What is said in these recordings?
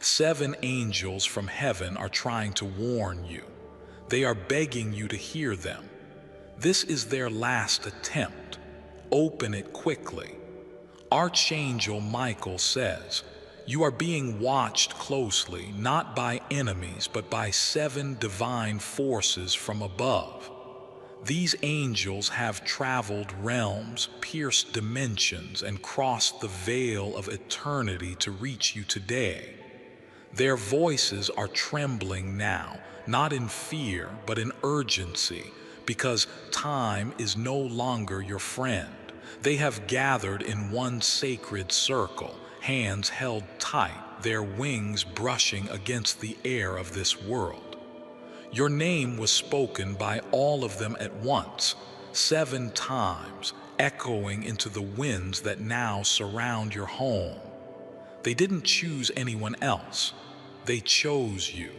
7 angels from heaven are trying to warn you. They are begging you to hear them. This is their last attempt. Open it quickly. Archangel Michael says, "You are being watched closely, not by enemies, but by 7 divine forces from above. These angels have traveled realms, pierced dimensions, and crossed the veil of eternity to reach you today. Their voices are trembling now, not in fear, but in urgency, because time is no longer your friend. They have gathered in one sacred circle, hands held tight, their wings brushing against the air of this world. Your name was spoken by all of them at once, 7 times, echoing into the winds that now surround your home. They didn't choose anyone else. They chose you.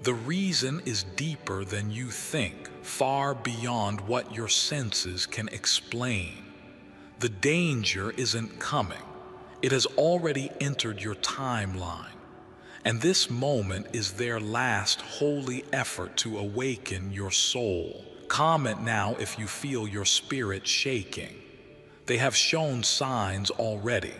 The reason is deeper than you think, far beyond what your senses can explain. The danger isn't coming. It has already entered your timeline. And this moment is their last holy effort to awaken your soul. Comment now if you feel your spirit shaking. They have shown signs already.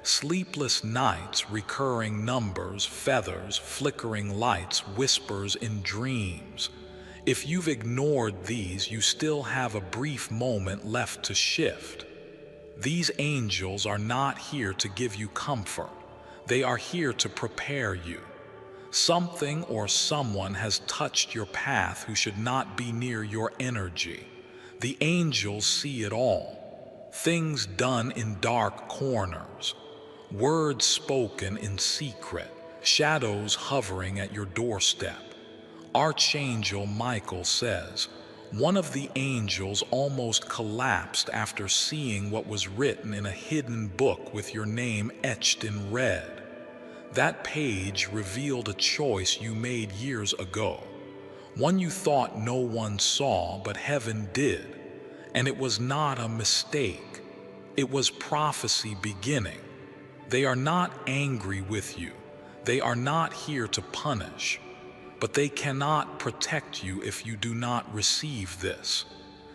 Sleepless nights, recurring numbers, feathers, flickering lights, whispers in dreams. If you've ignored these, you still have a brief moment left to shift. These angels are not here to give you comfort. They are here to prepare you. Something or someone has touched your path who should not be near your energy. The angels see it all. Things done in dark corners. Words spoken in secret, shadows hovering at your doorstep. Archangel Michael says, one of the angels almost collapsed after seeing what was written in a hidden book with your name etched in red. That page revealed a choice you made years ago, one you thought no one saw, but heaven did. And it was not a mistake. It was prophecy beginning. They are not angry with you. They are not here to punish. But they cannot protect you if you do not receive this.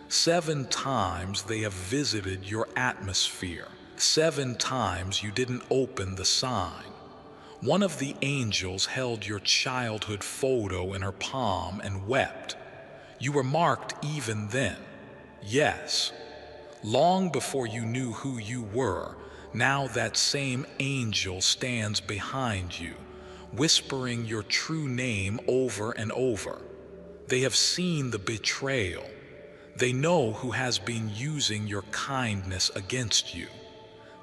7 times they have visited your atmosphere. 7 times you didn't open the sign. One of the angels held your childhood photo in her palm and wept. You were marked even then. Yes. Long before you knew who you were, now that same angel stands behind you, whispering your true name over and over. They have seen the betrayal. They know who has been using your kindness against you.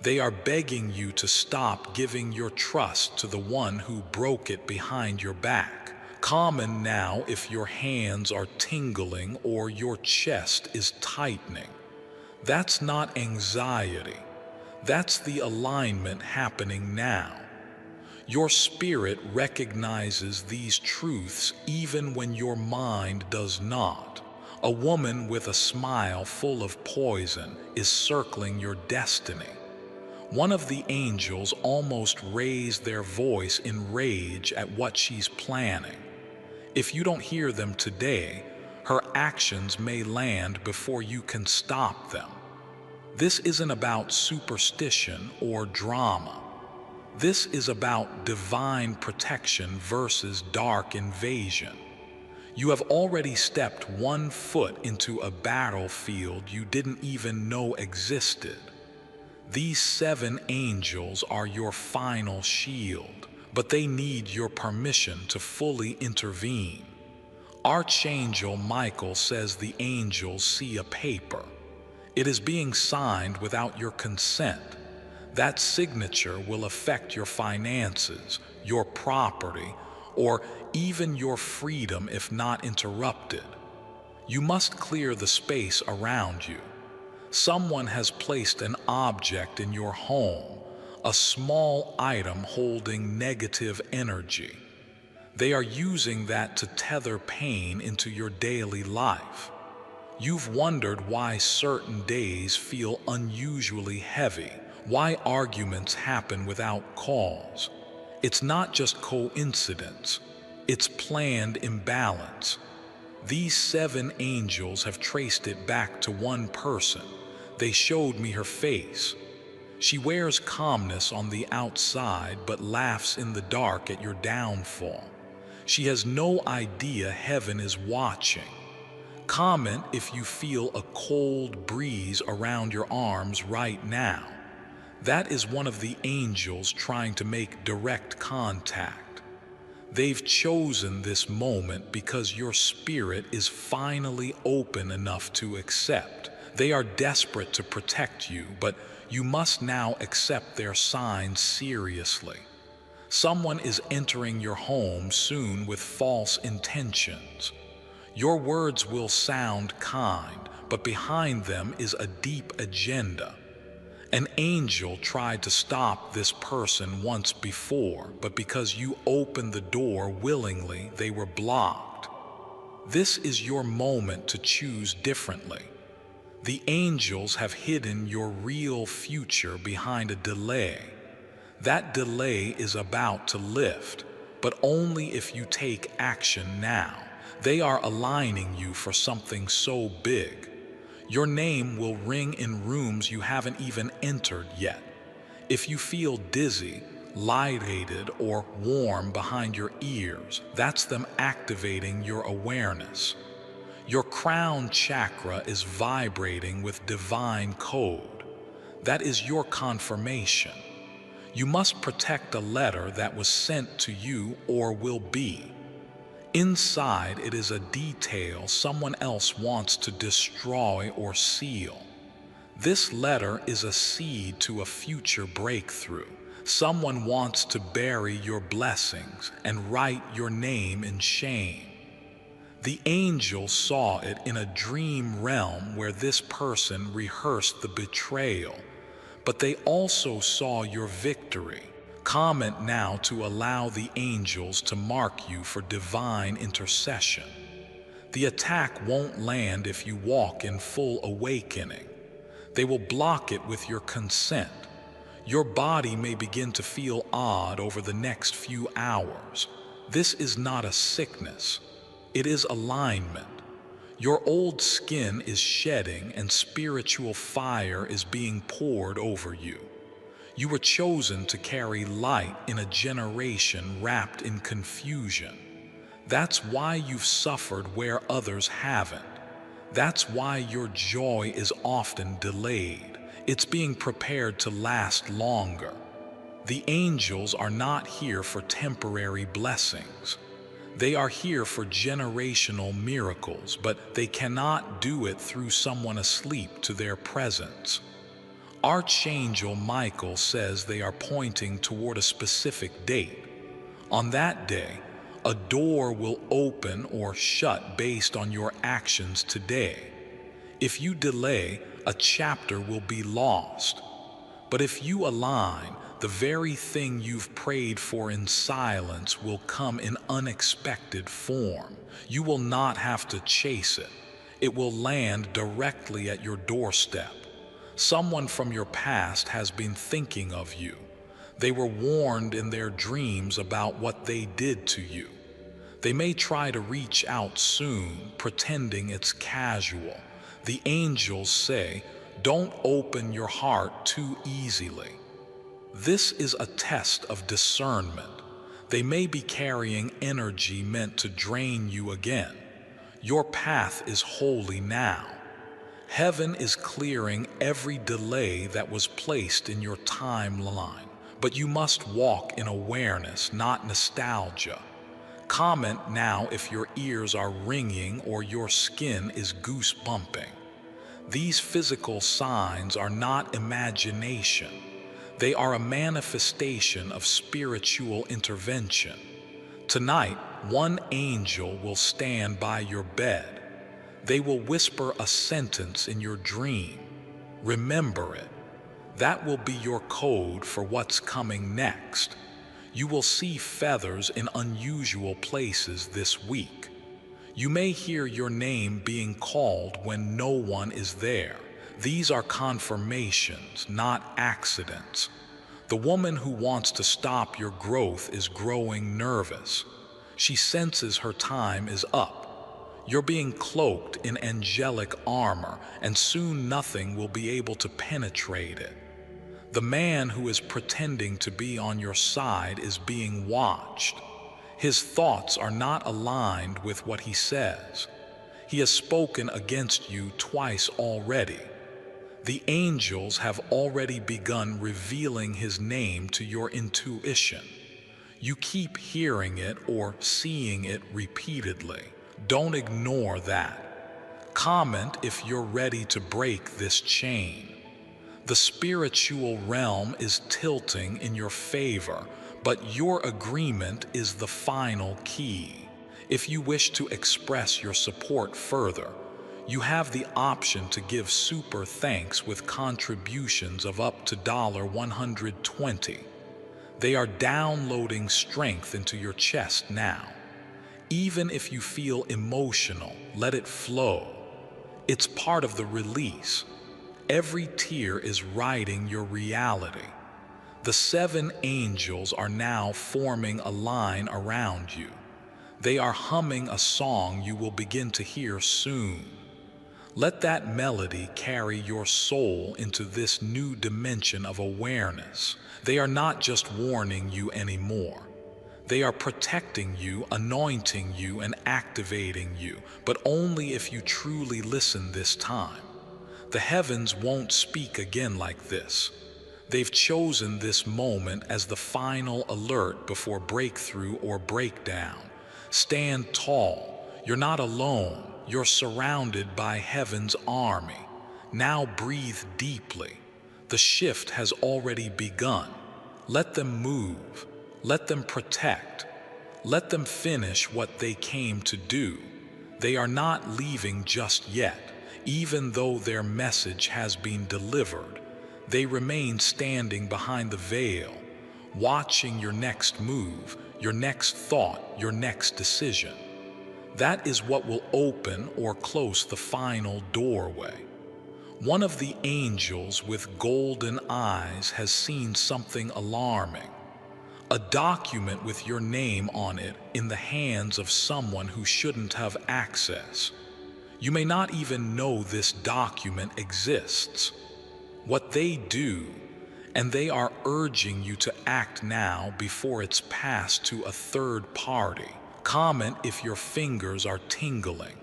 They are begging you to stop giving your trust to the one who broke it behind your back. Comment now if your hands are tingling or your chest is tightening. That's not anxiety. That's the alignment happening now. Your spirit recognizes these truths even when your mind does not. A woman with a smile full of poison is circling your destiny. One of the angels almost raised their voice in rage at what she's planning. If you don't hear them today, her actions may land before you can stop them. This isn't about superstition or drama. This is about divine protection versus dark invasion. You have already stepped 1 foot into a battlefield you didn't even know existed. These 7 angels are your final shield, but they need your permission to fully intervene. Archangel Michael says the angels see a paper. It is being signed without your consent. That signature will affect your finances, your property, or even your freedom if not interrupted. You must clear the space around you. Someone has placed an object in your home, a small item holding negative energy. They are using that to tether pain into your daily life. You've wondered why certain days feel unusually heavy, why arguments happen without cause. It's not just coincidence, it's planned imbalance. These 7 angels have traced it back to one person. They showed me her face. She wears calmness on the outside but laughs in the dark at your downfall. She has no idea heaven is watching. Comment if you feel a cold breeze around your arms right now. That is one of the angels trying to make direct contact. They've chosen this moment because your spirit is finally open enough to accept. They are desperate to protect you, but you must now accept their signs seriously. Someone is entering your home soon with false intentions. Your words will sound kind, but behind them is a deep agenda. An angel tried to stop this person once before, but because you opened the door willingly, they were blocked. This is your moment to choose differently. The angels have hidden your real future behind a delay. That delay is about to lift, but only if you take action now. They are aligning you for something so big. Your name will ring in rooms you haven't even entered yet. If you feel dizzy, lightheaded, or warm behind your ears, that's them activating your awareness. Your crown chakra is vibrating with divine code. That is your confirmation. You must protect a letter that was sent to you or will be. Inside it is a detail someone else wants to destroy or seal. This letter is a seed to a future breakthrough. Someone wants to bury your blessings and write your name in shame. The angel saw it in a dream realm where this person rehearsed the betrayal, but they also saw your victory. Comment now to allow the angels to mark you for divine intercession. The attack won't land if you walk in full awakening. They will block it with your consent. Your body may begin to feel odd over the next few hours. This is not a sickness. It is alignment. Your old skin is shedding and spiritual fire is being poured over you. You were chosen to carry light in a generation wrapped in confusion. That's why you've suffered where others haven't. That's why your joy is often delayed. It's being prepared to last longer. The angels are not here for temporary blessings. They are here for generational miracles, but they cannot do it through someone asleep to their presence. Archangel Michael says they are pointing toward a specific date. On that day, a door will open or shut based on your actions today. If you delay, a chapter will be lost. But if you align, the very thing you've prayed for in silence will come in unexpected form. You will not have to chase it. It will land directly at your doorstep. Someone from your past has been thinking of you. They were warned in their dreams about what they did to you. They may try to reach out soon, pretending it's casual. The angels say, don't open your heart too easily. This is a test of discernment. They may be carrying energy meant to drain you again. Your path is holy now. Heaven is clearing every delay that was placed in your timeline, but you must walk in awareness, not nostalgia. Comment now if your ears are ringing or your skin is goosebumping. These physical signs are not imagination. They are a manifestation of spiritual intervention. Tonight, one angel will stand by your bed. They will whisper a sentence in your dream. Remember it. That will be your code for what's coming next. You will see feathers in unusual places this week. You may hear your name being called when no one is there. These are confirmations, not accidents. The woman who wants to stop your growth is growing nervous. She senses her time is up. You're being cloaked in angelic armor, and soon nothing will be able to penetrate it. The man who is pretending to be on your side is being watched. His thoughts are not aligned with what he says. He has spoken against you twice already. The angels have already begun revealing his name to your intuition. You keep hearing it or seeing it repeatedly. Don't ignore that. Comment if you're ready to break this chain. The spiritual realm is tilting in your favor, but your agreement is the final key. If you wish to express your support further, you have the option to give super thanks with contributions of up to $120. They are downloading strength into your chest now. Even if you feel emotional, let it flow. It's part of the release. Every tear is writing your reality. The 7 angels are now forming a line around you. They are humming a song you will begin to hear soon. Let that melody carry your soul into this new dimension of awareness. They are not just warning you anymore. They are protecting you, anointing you, and activating you, but only if you truly listen this time. The heavens won't speak again like this. They've chosen this moment as the final alert before breakthrough or breakdown. Stand tall. You're not alone. You're surrounded by heaven's army. Now breathe deeply. The shift has already begun. Let them move. Let them protect. Let them finish what they came to do. They are not leaving just yet, even though their message has been delivered. They remain standing behind the veil, watching your next move, your next thought, your next decision. That is what will open or close the final doorway. One of the angels with golden eyes has seen something alarming. A document with your name on it in the hands of someone who shouldn't have access. You may not even know this document exists. What they do, and they are urging you to act now before it's passed to a third party. Comment if your fingers are tingling.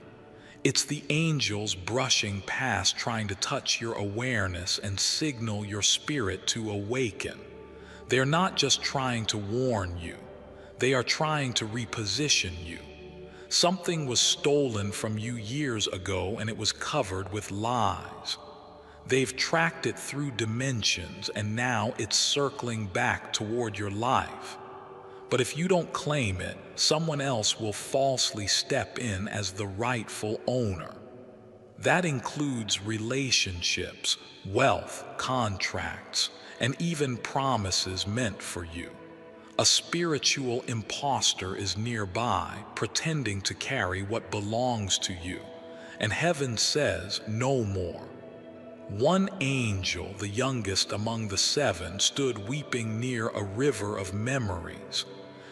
It's the angels brushing past, trying to touch your awareness and signal your spirit to awaken. They're not just trying to warn you. They are trying to reposition you. Something was stolen from you years ago and it was covered with lies. They've tracked it through dimensions and now it's circling back toward your life. But if you don't claim it, someone else will falsely step in as the rightful owner. That includes relationships, wealth, contracts, and even promises meant for you. A spiritual imposter is nearby, pretending to carry what belongs to you, and heaven says no more. One angel, the youngest among the 7, stood weeping near a river of memories.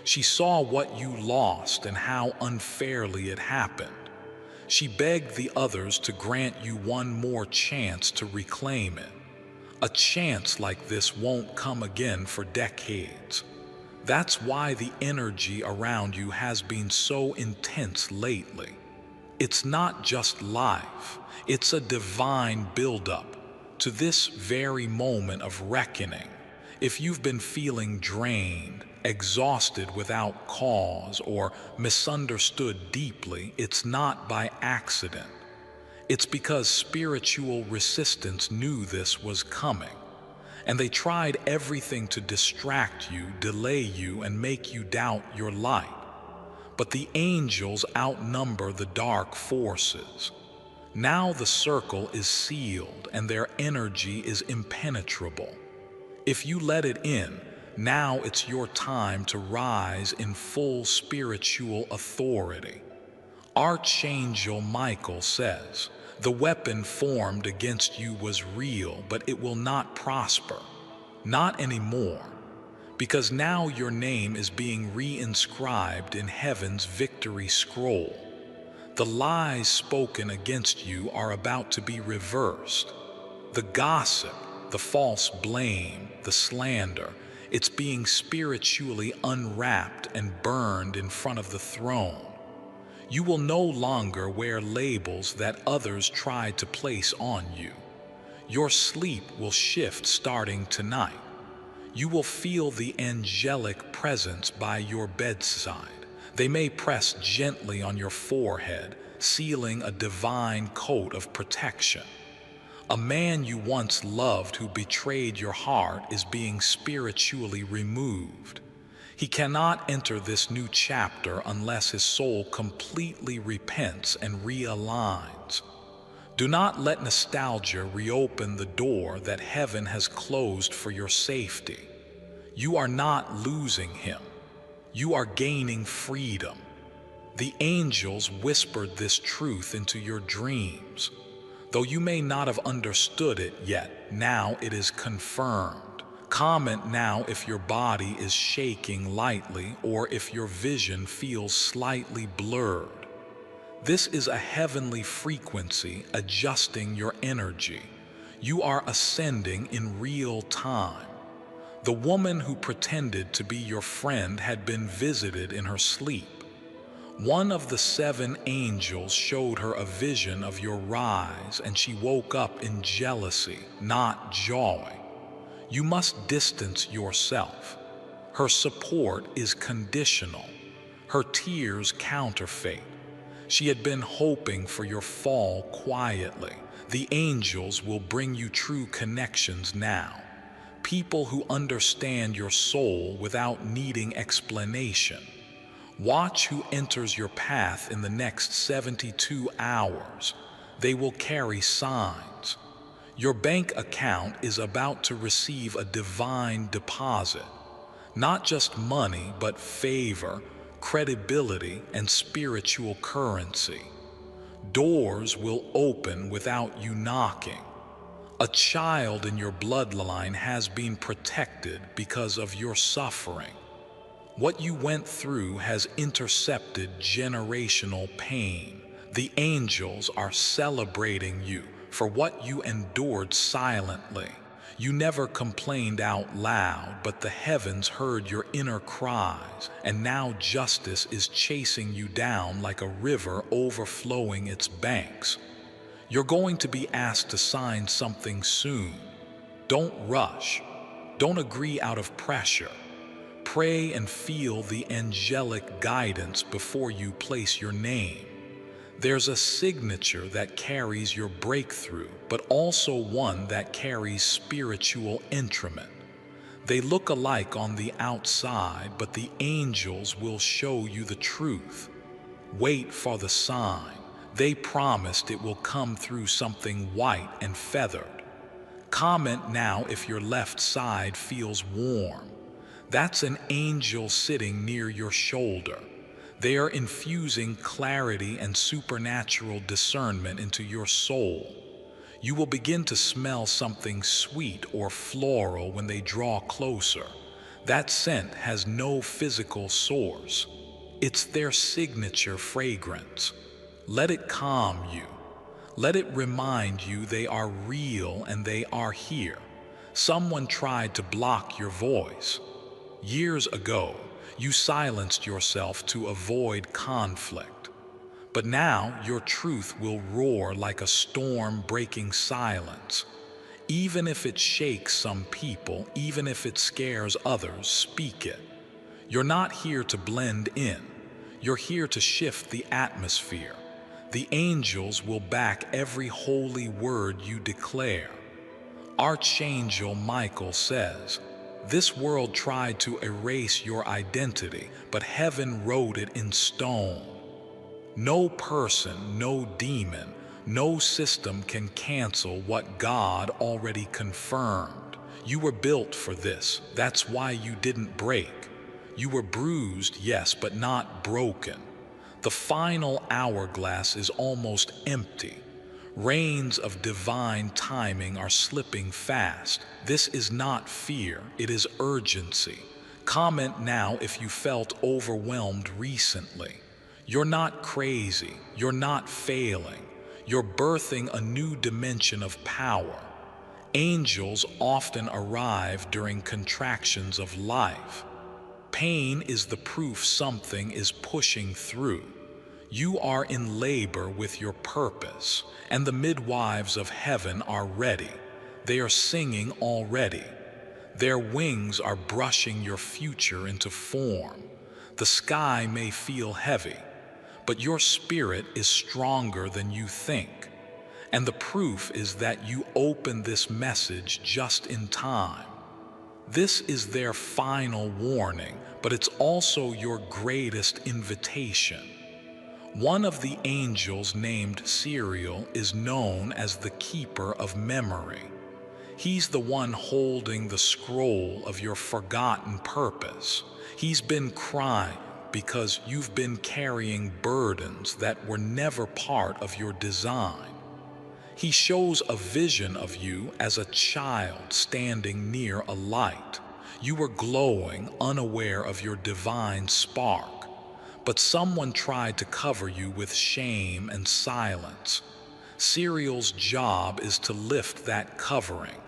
She saw what you lost and how unfairly it happened. She begged the others to grant you one more chance to reclaim it. A chance like this won't come again for decades. That's why the energy around you has been so intense lately. It's not just life, it's a divine buildup to this very moment of reckoning. If you've been feeling drained, exhausted without cause, or misunderstood deeply, it's not by accident. It's because spiritual resistance knew this was coming, and they tried everything to distract you, delay you, and make you doubt your light. But the angels outnumber the dark forces. Now the circle is sealed and their energy is impenetrable. If you let it in, now it's your time to rise in full spiritual authority. Archangel Michael says, "The weapon formed against you was real, but it will not prosper." Not anymore, because now your name is being re-inscribed in heaven's victory scroll. The lies spoken against you are about to be reversed. The gossip, the false blame, the slander, it's being spiritually unwrapped and burned in front of the throne. You will no longer wear labels that others tried to place on you. Your sleep will shift starting tonight. You will feel the angelic presence by your bedside. They may press gently on your forehead, sealing a divine coat of protection. A man you once loved who betrayed your heart is being spiritually removed. He cannot enter this new chapter unless his soul completely repents and realigns. Do not let nostalgia reopen the door that heaven has closed for your safety. You are not losing him. You are gaining freedom. The angels whispered this truth into your dreams. Though you may not have understood it yet, now it is confirmed. Comment now if your body is shaking lightly or if your vision feels slightly blurred. This is a heavenly frequency adjusting your energy. You are ascending in real time. The woman who pretended to be your friend had been visited in her sleep. One of the 7 angels showed her a vision of your rise, and she woke up in jealousy, not joy. You must distance yourself. Her support is conditional. Her tears counterfeit. She had been hoping for your fall quietly. The angels will bring you true connections now. People who understand your soul without needing explanation. Watch who enters your path in the next 72 hours. They will carry signs. Your bank account is about to receive a divine deposit. Not just money, but favor, credibility, and spiritual currency. Doors will open without you knocking. A child in your bloodline has been protected because of your suffering. What you went through has intercepted generational pain. The angels are celebrating you for what you endured silently. You never complained out loud, but the heavens heard your inner cries, and now justice is chasing you down like a river overflowing its banks. You're going to be asked to sign something soon. Don't rush. Don't agree out of pressure. Pray and feel the angelic guidance before you place your name. There's a signature that carries your breakthrough, but also one that carries spiritual entrament. They look alike on the outside, but the angels will show you the truth. Wait for the sign. They promised it will come through something white and feathered. Comment now if your left side feels warm. That's an angel sitting near your shoulder. They are infusing clarity and supernatural discernment into your soul. You will begin to smell something sweet or floral when they draw closer. That scent has no physical source. It's their signature fragrance. Let it calm you. Let it remind you they are real and they are here. Someone tried to block your voice. Years ago, you silenced yourself to avoid conflict. But now your truth will roar like a storm breaking silence. Even if it shakes some people, even if it scares others, speak it. You're not here to blend in. You're here to shift the atmosphere. The angels will back every holy word you declare. Archangel Michael says, "This world tried to erase your identity, but heaven wrote it in stone." No person, no demon, no system can cancel what God already confirmed. You were built for this. That's why you didn't break. You were bruised, yes, but not broken. The final hourglass is almost empty. Rains of divine timing are slipping fast. This is not fear, it is urgency. Comment now if you felt overwhelmed recently. You're not crazy, you're not failing. You're birthing a new dimension of power. Angels often arrive during contractions of life. Pain is the proof something is pushing through. You are in labor with your purpose, and the midwives of heaven are ready. They are singing already. Their wings are brushing your future into form. The sky may feel heavy, but your spirit is stronger than you think. And the proof is that you open this message just in time. This is their final warning, but it's also your greatest invitation. One of the angels named Serial is known as the keeper of memory. He's the one holding the scroll of your forgotten purpose. He's been crying because you've been carrying burdens that were never part of your design. He shows a vision of you as a child standing near a light. You were glowing, unaware of your divine spark. But someone tried to cover you with shame and silence. Serial's job is to lift that covering.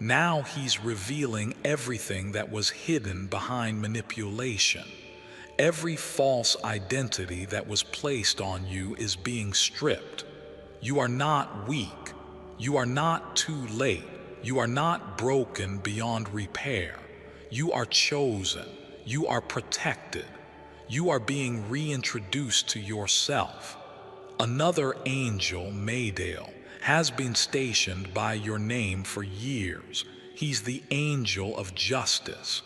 Now he's revealing everything that was hidden behind manipulation. Every false identity that was placed on you is being stripped. You are not weak. You are not too late. You are not broken beyond repair. You are chosen. You are protected. You are being reintroduced to yourself. Another angel, Maydale, has been stationed by your name for years. He's the angel of justice.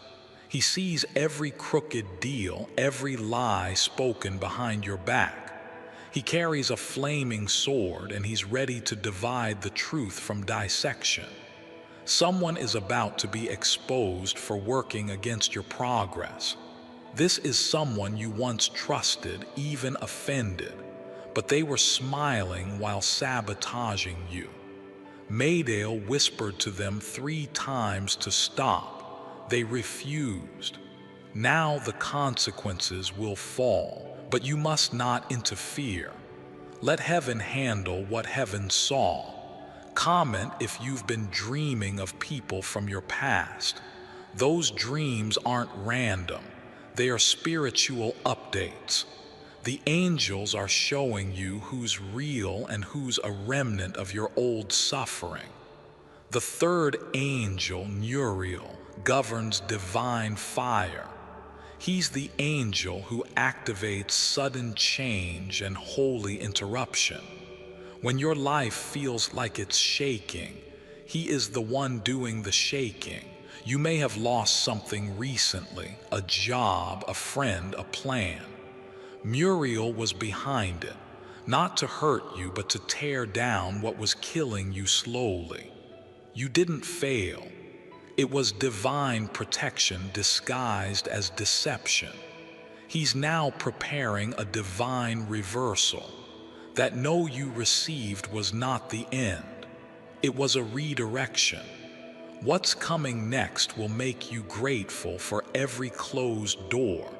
He sees every crooked deal, every lie spoken behind your back. He carries a flaming sword, and he's ready to divide the truth from dissection. Someone is about to be exposed for working against your progress. This is someone you once trusted, even offended, but they were smiling while sabotaging you. Maydale whispered to them 3 times to stop. They refused. Now the consequences will fall, but you must not interfere. Let heaven handle what heaven saw. Comment if you've been dreaming of people from your past. Those dreams aren't random. They are spiritual updates. The angels are showing you who's real and who's a remnant of your old suffering. The third angel, Muriel, governs divine fire. He's the angel who activates sudden change and holy interruption. When your life feels like it's shaking, he is the one doing the shaking. You may have lost something recently, a job, a friend, a plan. Muriel was behind it, not to hurt you, but to tear down what was killing you slowly. You didn't fail. It was divine protection disguised as deception. He's now preparing a divine reversal. That no you received was not the end. It was a redirection. What's coming next will make you grateful for every closed door.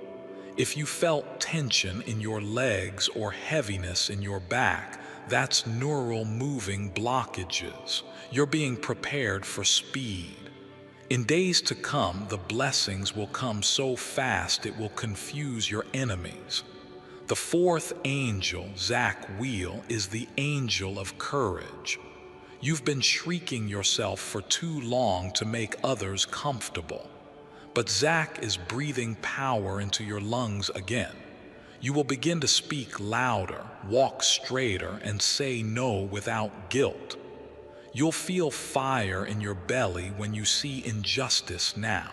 If you felt tension in your legs or heaviness in your back, that's neural moving blockages. You're being prepared for speed. In days to come, the blessings will come so fast it will confuse your enemies. The fourth angel, Zach Wheel, is the angel of courage. You've been shrieking yourself for too long to make others comfortable. But Zach is breathing power into your lungs again. You will begin to speak louder, walk straighter, and say no without guilt. You'll feel fire in your belly when you see injustice now.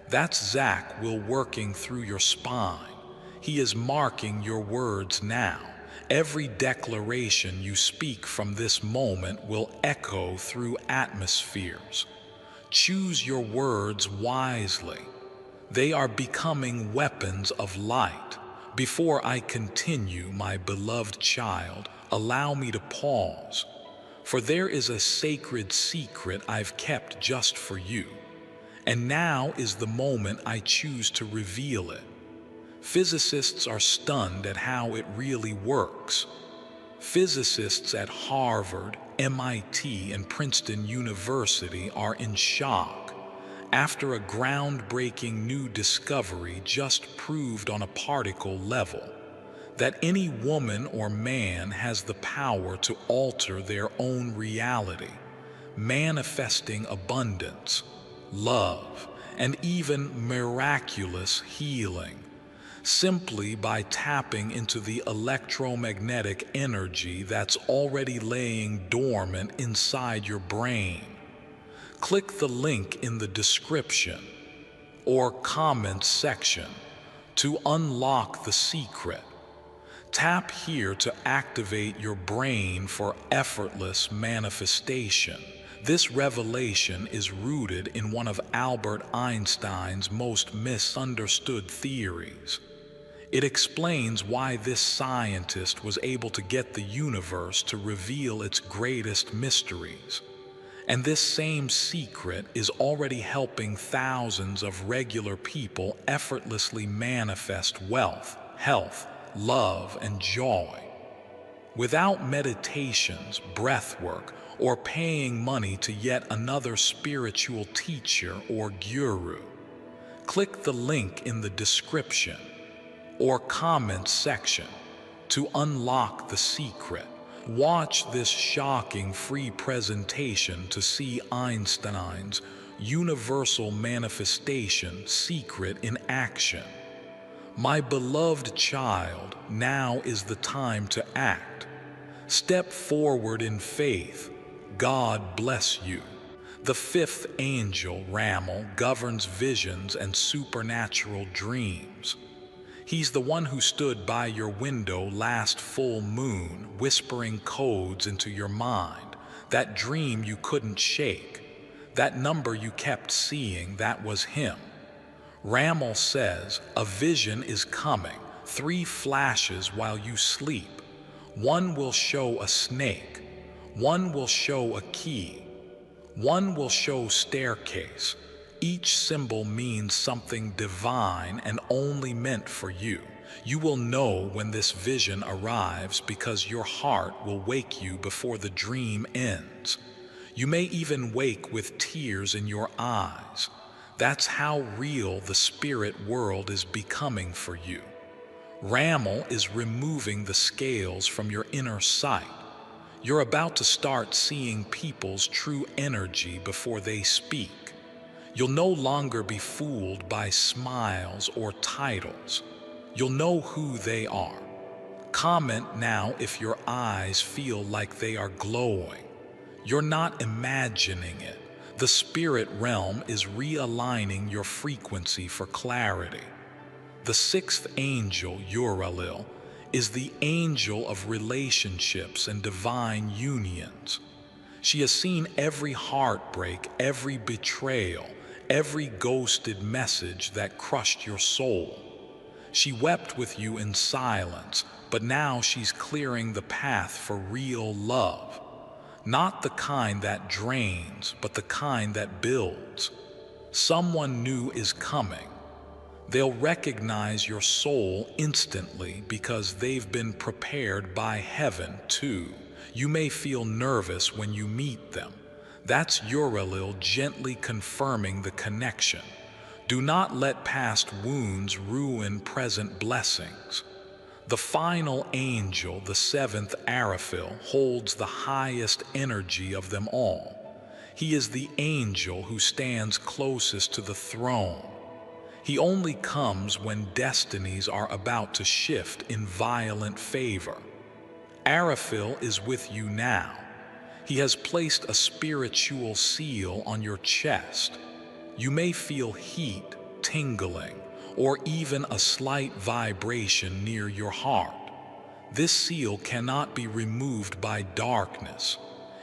That's Zach Will working through your spine. He is marking your words now. Every declaration you speak from this moment will echo through atmospheres. Choose your words wisely. They are becoming weapons of light. Before I continue, my beloved child, allow me to pause. For there is a sacred secret I've kept just for you, and now is the moment I choose to reveal it. Physicists are stunned at how it really works. Physicists at Harvard, MIT, and Princeton University are in shock after a groundbreaking new discovery just proved on a particle level that any woman or man has the power to alter their own reality, manifesting abundance, love, and even miraculous healing, simply by tapping into the electromagnetic energy that's already laying dormant inside your brain. Click the link in the description or comments section to unlock the secret. Tap here to activate your brain for effortless manifestation. This revelation is rooted in one of Albert Einstein's most misunderstood theories. It explains why this scientist was able to get the universe to reveal its greatest mysteries. And this same secret is already helping thousands of regular people effortlessly manifest wealth, health, love, and joy. Without meditations, breath work, or paying money to yet another spiritual teacher or guru. Click the link in the description or comments section to unlock the secret. Watch this shocking free presentation to see Einstein's universal manifestation secret in action. My beloved child, now is the time to act. Step forward in faith. God bless you. The fifth angel, Ramal, governs visions and supernatural dreams. He's the one who stood by your window last full moon, whispering codes into your mind. That dream you couldn't shake, that number you kept seeing, that was him. Ramal says, a vision is coming, 3 flashes while you sleep. One will show a snake, one will show a key, one will show staircase. Each symbol means something divine and only meant for you. You will know when this vision arrives because your heart will wake you before the dream ends. You may even wake with tears in your eyes. That's how real the spirit world is becoming for you. Ramal is removing the scales from your inner sight. You're about to start seeing people's true energy before they speak. You'll no longer be fooled by smiles or titles. You'll know who they are. Comment now if your eyes feel like they are glowing. You're not imagining it. The spirit realm is realigning your frequency for clarity. The 6th angel, Uriel, is the angel of relationships and divine unions. She has seen every heartbreak, every betrayal, every ghosted message that crushed your soul. She wept with you in silence, but now she's clearing the path for real love. Not the kind that drains, but the kind that builds. Someone new is coming. They'll recognize your soul instantly because they've been prepared by heaven too. You may feel nervous when you meet them. That's Uriel gently confirming the connection. Do not let past wounds ruin present blessings. The final angel, the 7th Araphil, holds the highest energy of them all. He is the angel who stands closest to the throne. He only comes when destinies are about to shift in violent favor. Araphil is with you now. He has placed a spiritual seal on your chest. You may feel heat, tingling, or even a slight vibration near your heart. This seal cannot be removed by darkness.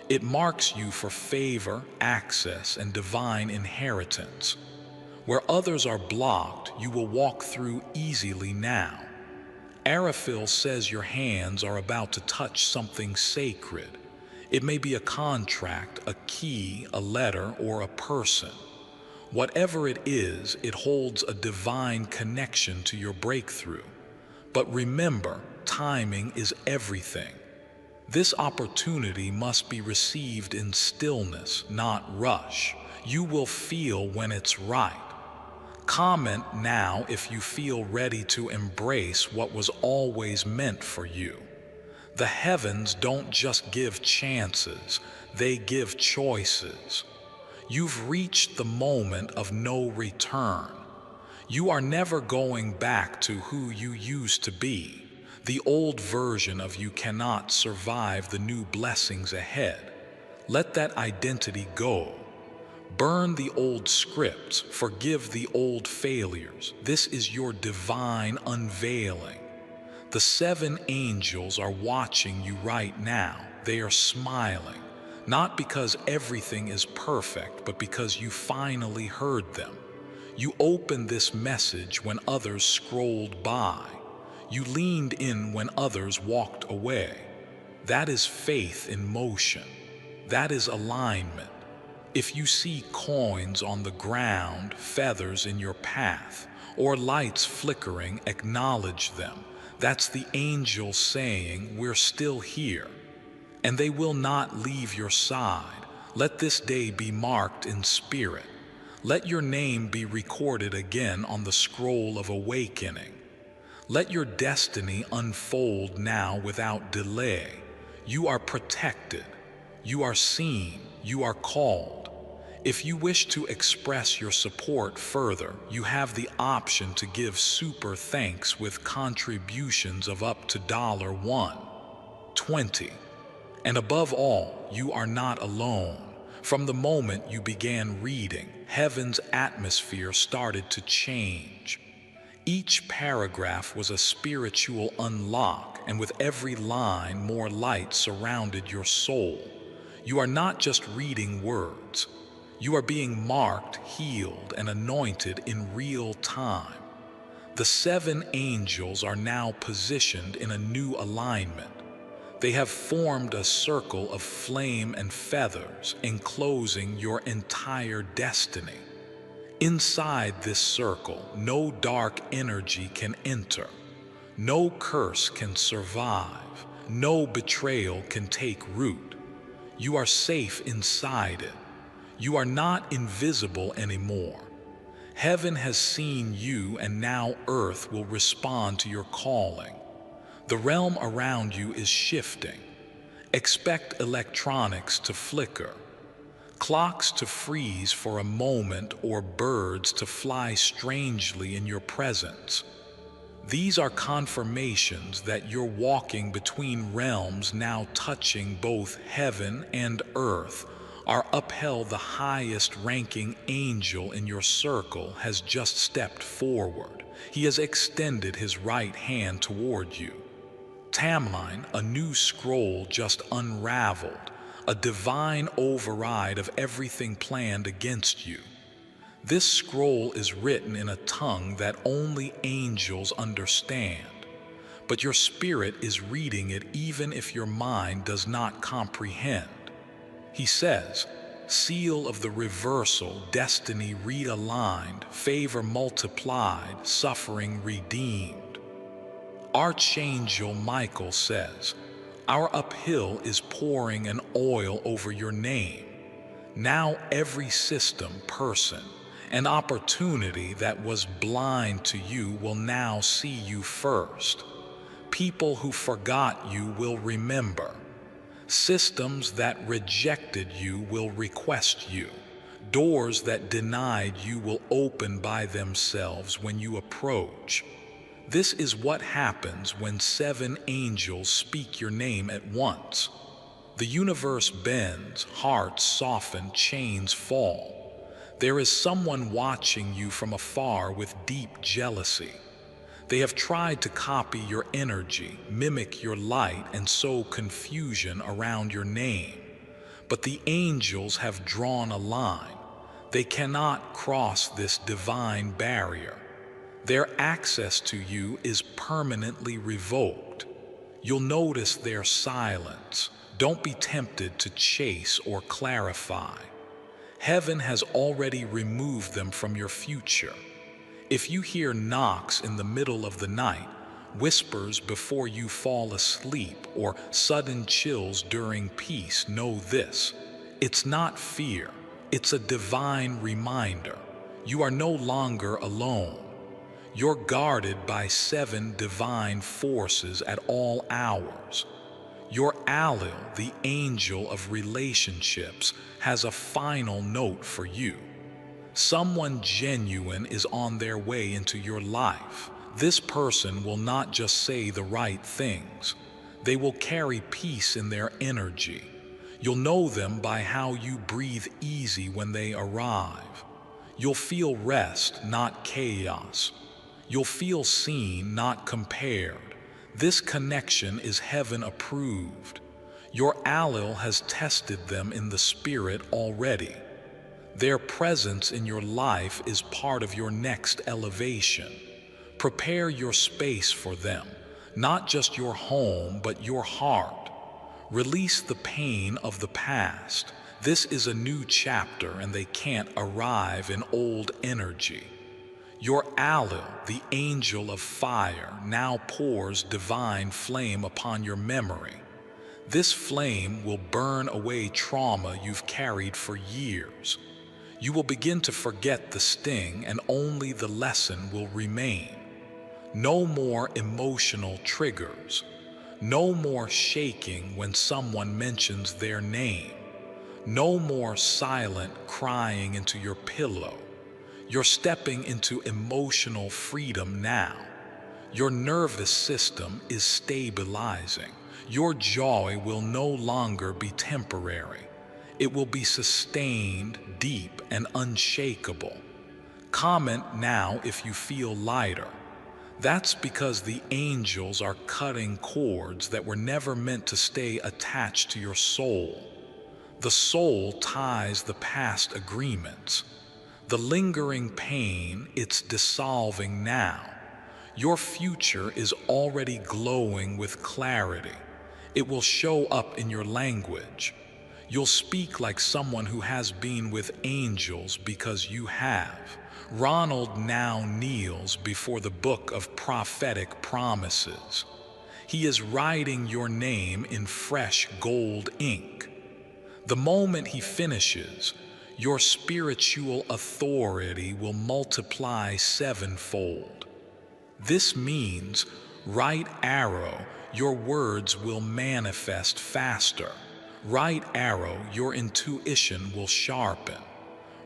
It marks you for favor, access, and divine inheritance. Where others are blocked, you will walk through easily now. Araphil says your hands are about to touch something sacred. It may be a contract, a key, a letter, or a person. Whatever it is, it holds a divine connection to your breakthrough. But remember, timing is everything. This opportunity must be received in stillness, not rush. You will feel when it's right. Comment now if you feel ready to embrace what was always meant for you. The heavens don't just give chances, they give choices. You've reached the moment of no return. You are never going back to who you used to be. The old version of you cannot survive the new blessings ahead. Let that identity go. Burn the old scripts, forgive the old failures. This is your divine unveiling. The 7 angels are watching you right now. They are smiling, not because everything is perfect, but because you finally heard them. You opened this message when others scrolled by. You leaned in when others walked away. That is faith in motion. That is alignment. If you see coins on the ground, feathers in your path, or lights flickering, acknowledge them. That's the angel saying, we're still here. And they will not leave your side. Let this day be marked in spirit. Let your name be recorded again on the scroll of awakening. Let your destiny unfold now without delay. You are protected. You are seen. You are called. If you wish to express your support further, you have the option to give super thanks with contributions of up to $1.20. And above all, you are not alone. From the moment you began reading, heaven's atmosphere started to change. Each paragraph was a spiritual unlock, and with every line, more light surrounded your soul. You are not just reading words. You are being marked, healed, and anointed in real time. The 7 angels are now positioned in a new alignment. They have formed a circle of flame and feathers, enclosing your entire destiny. Inside this circle, no dark energy can enter. No curse can survive. No betrayal can take root. You are safe inside it. You are not invisible anymore. Heaven has seen you, and now earth will respond to your calling. The realm around you is shifting. Expect electronics to flicker, clocks to freeze for a moment, or birds to fly strangely in your presence. These are confirmations that you're walking between realms, now touching both heaven and earth. Our upheld, the highest ranking angel in your circle, has just stepped forward. He has extended his right hand toward you. Timeline, a new scroll just unraveled, a divine override of everything planned against you. This scroll is written in a tongue that only angels understand, but your spirit is reading it even if your mind does not comprehend. He says, seal of the reversal, destiny realigned, favor multiplied, suffering redeemed. Archangel Michael says, our uphill is pouring an oil over your name. Now every system, person, and opportunity that was blind to you will now see you first. People who forgot you will remember. Systems that rejected you will request you. Doors that denied you will open by themselves when you approach. This is what happens when 7 angels speak your name at once. The universe bends, hearts soften, chains fall. There is someone watching you from afar with deep jealousy. They have tried to copy your energy, mimic your light, and sow confusion around your name. But the angels have drawn a line. They cannot cross this divine barrier. Their access to you is permanently revoked. You'll notice their silence, Don't be tempted to chase or clarify. Heaven has already removed them from your future. If you hear knocks in the middle of the night, whispers before you fall asleep, or sudden chills during peace, know this: it's not fear, it's a divine reminder. You are no longer alone. You're guarded by 7 divine forces at all hours. Your Allel, the angel of relationships, has a final note for you. Someone genuine is on their way into your life. This person will not just say the right things. They will carry peace in their energy. You'll know them by how you breathe easy when they arrive. You'll feel rest, not chaos. You'll feel seen, not compared. This connection is heaven approved. Your Allel has tested them in the spirit already. Their presence in your life is part of your next elevation. Prepare your space for them, not just your home, but your heart. Release the pain of the past. This is a new chapter, and they can't arrive in old energy. Your Allel, the angel of fire, now pours divine flame upon your memory. This flame will burn away trauma you've carried for years. You will begin to forget the sting, and only the lesson will remain. No more emotional triggers. No more shaking when someone mentions their name. No more silent crying into your pillow. You're stepping into emotional freedom now. Your nervous system is stabilizing. Your joy will no longer be temporary. It will be sustained, deep, and unshakable. Comment now if you feel lighter. That's because the angels are cutting cords that were never meant to stay attached to your soul. The soul ties the past agreements. The lingering pain, it's dissolving now. Your future is already glowing with clarity. It will show up in your language. You'll speak like someone who has been with angels because you have. Ronald now kneels before the book of prophetic promises. He is writing your name in fresh gold ink. The moment he finishes, your spiritual authority will multiply 7-fold. This means, right arrow, your words will manifest faster. Right arrow, your intuition will sharpen.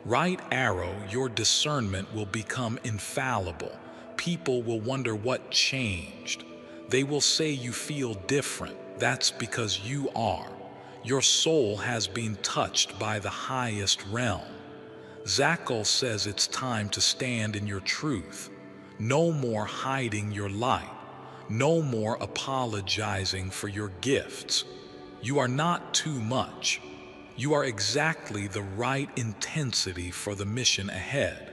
Right arrow, your discernment will become infallible. People will wonder what changed. They will say you feel different. That's because you are. Your soul has been touched by the highest realm. Zakel says it's time to stand in your truth. No more hiding your light. No more apologizing for your gifts. You are not too much. You are exactly the right intensity for the mission ahead.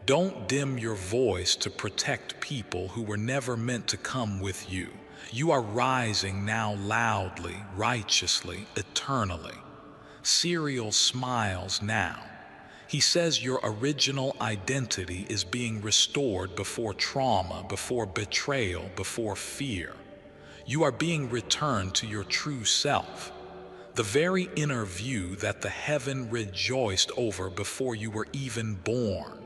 Don't dim your voice to protect people who were never meant to come with you. You are rising now loudly, righteously, eternally. Cyril smiles now. He says your original identity is being restored before trauma, before betrayal, before fear. You are being returned to your true self, the very inner view that the heaven rejoiced over before you were even born.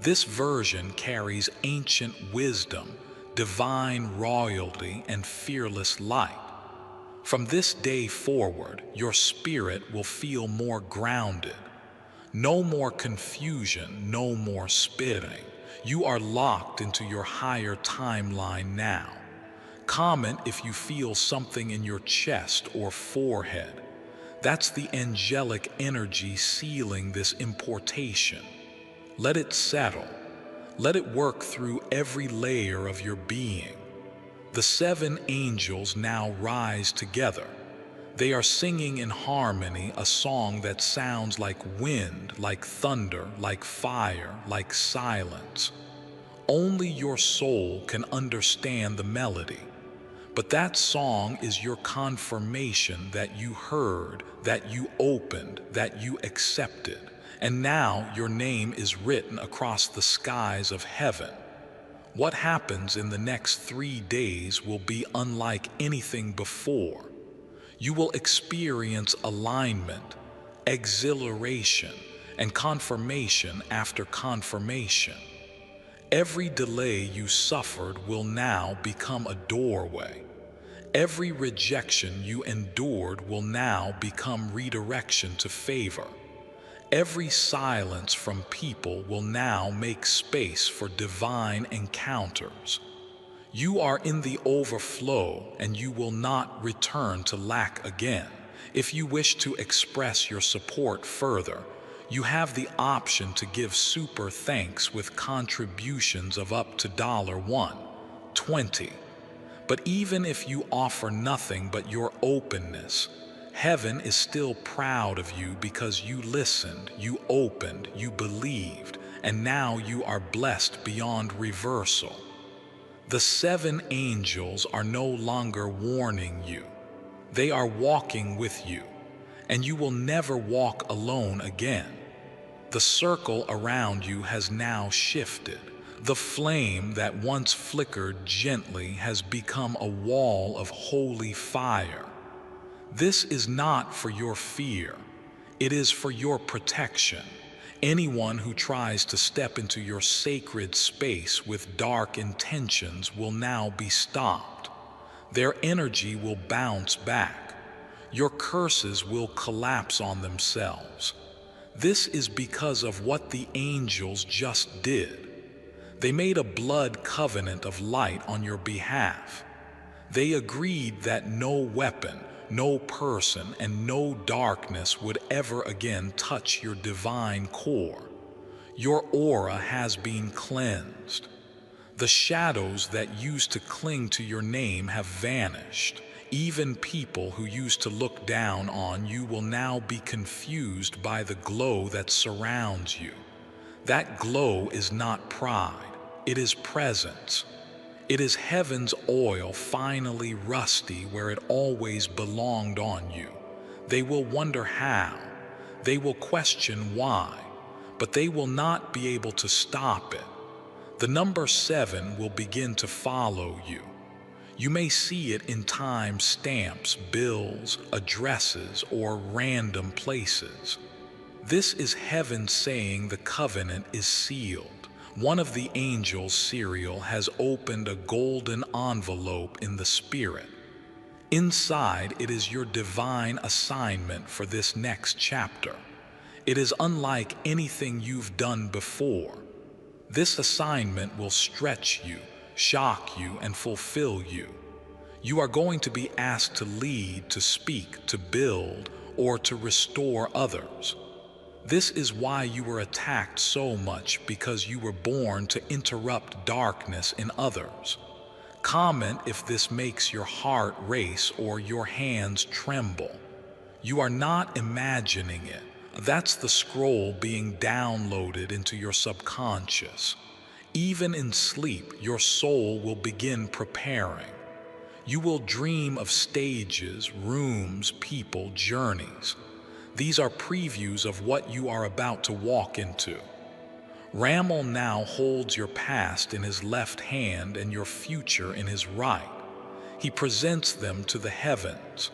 This version carries ancient wisdom, divine royalty, and fearless light. From this day forward, your spirit will feel more grounded. No more confusion, no more spitting. You are locked into your higher timeline now. Comment if you feel something in your chest or forehead. That's the angelic energy sealing this importation. Let it settle. Let it work through every layer of your being. The 7 angels now rise together. They are singing in harmony a song that sounds like wind, like thunder, like fire, like silence. Only your soul can understand the melody. But that song is your confirmation that you heard, that you opened, that you accepted. And now your name is written across the skies of heaven. What happens in the next 3 days will be unlike anything before. You will experience alignment, exhilaration, and confirmation after confirmation. Every delay you suffered will now become a doorway. Every rejection you endured will now become redirection to favor. Every silence from people will now make space for divine encounters. You are in the overflow and you will not return to lack again. If you wish to express your support further, you have the option to give super thanks with contributions of up to $1.20. But even if you offer nothing but your openness, heaven is still proud of you because you listened, you opened, you believed, and now you are blessed beyond reversal. The 7 angels are no longer warning you. They are walking with you, and you will never walk alone again. The circle around you has now shifted. The flame that once flickered gently has become a wall of holy fire. This is not for your fear. It is for your protection. Anyone who tries to step into your sacred space with dark intentions will now be stopped. Their energy will bounce back. Your curses will collapse on themselves. This is because of what the angels just did. They made a blood covenant of light on your behalf. They agreed that no weapon, no person, and no darkness would ever again touch your divine core. Your aura has been cleansed. The shadows that used to cling to your name have vanished. Even people who used to look down on you will now be confused by the glow that surrounds you. That glow is not pride, it is presence. It is heaven's oil finally rusty where it always belonged on you. They will wonder how. They will question why, but they will not be able to stop it. The number 7 will begin to follow you. You may see it in time stamps, bills, addresses, or random places. This is heaven saying the covenant is sealed. One of the angels' cereal has opened a golden envelope in the spirit. Inside, it is your divine assignment for this next chapter. It is unlike anything you've done before. This assignment will stretch you, shock you, and fulfill you. You are going to be asked to lead, to speak, to build, or to restore others. This is why you were attacked so much, because you were born to interrupt darkness in others. Comment if this makes your heart race or your hands tremble. You are not imagining it. That's the scroll being downloaded into your subconscious. Even in sleep, your soul will begin preparing. You will dream of stages, rooms, people, journeys. These are previews of what you are about to walk into. Ramal now holds your past in his left hand and your future in his right. He presents them to the heavens.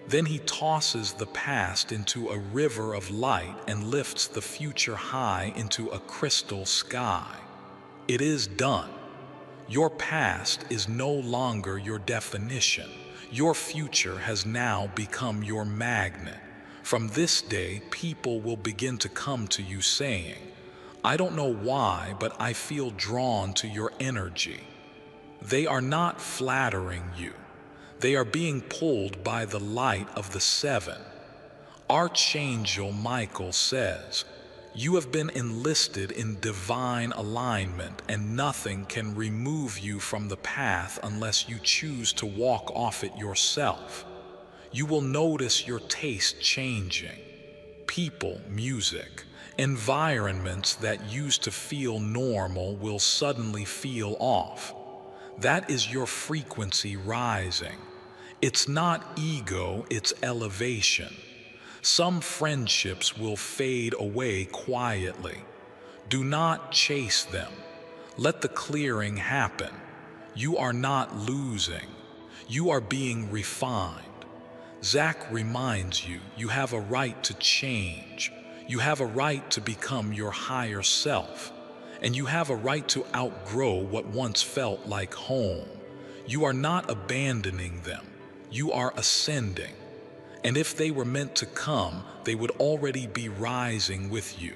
Then he tosses the past into a river of light and lifts the future high into a crystal sky. It is done. Your past is no longer your definition. Your future has now become your magnet. From this day, people will begin to come to you saying, "I don't know why, but I feel drawn to your energy." They are not flattering you. They are being pulled by the light of the 7. Archangel Michael says, "You have been enlisted in divine alignment, and nothing can remove you from the path unless you choose to walk off it yourself." You will notice your taste changing. People, music, environments that used to feel normal will suddenly feel off. That is your frequency rising. It's not ego, it's elevation. Some friendships will fade away quietly. Do not chase them. Let the clearing happen. You are not losing. You are being refined. Zach reminds you, you have a right to change. You have a right to become your higher self. And you have a right to outgrow what once felt like home. You are not abandoning them. You are ascending. And if they were meant to come, they would already be rising with you.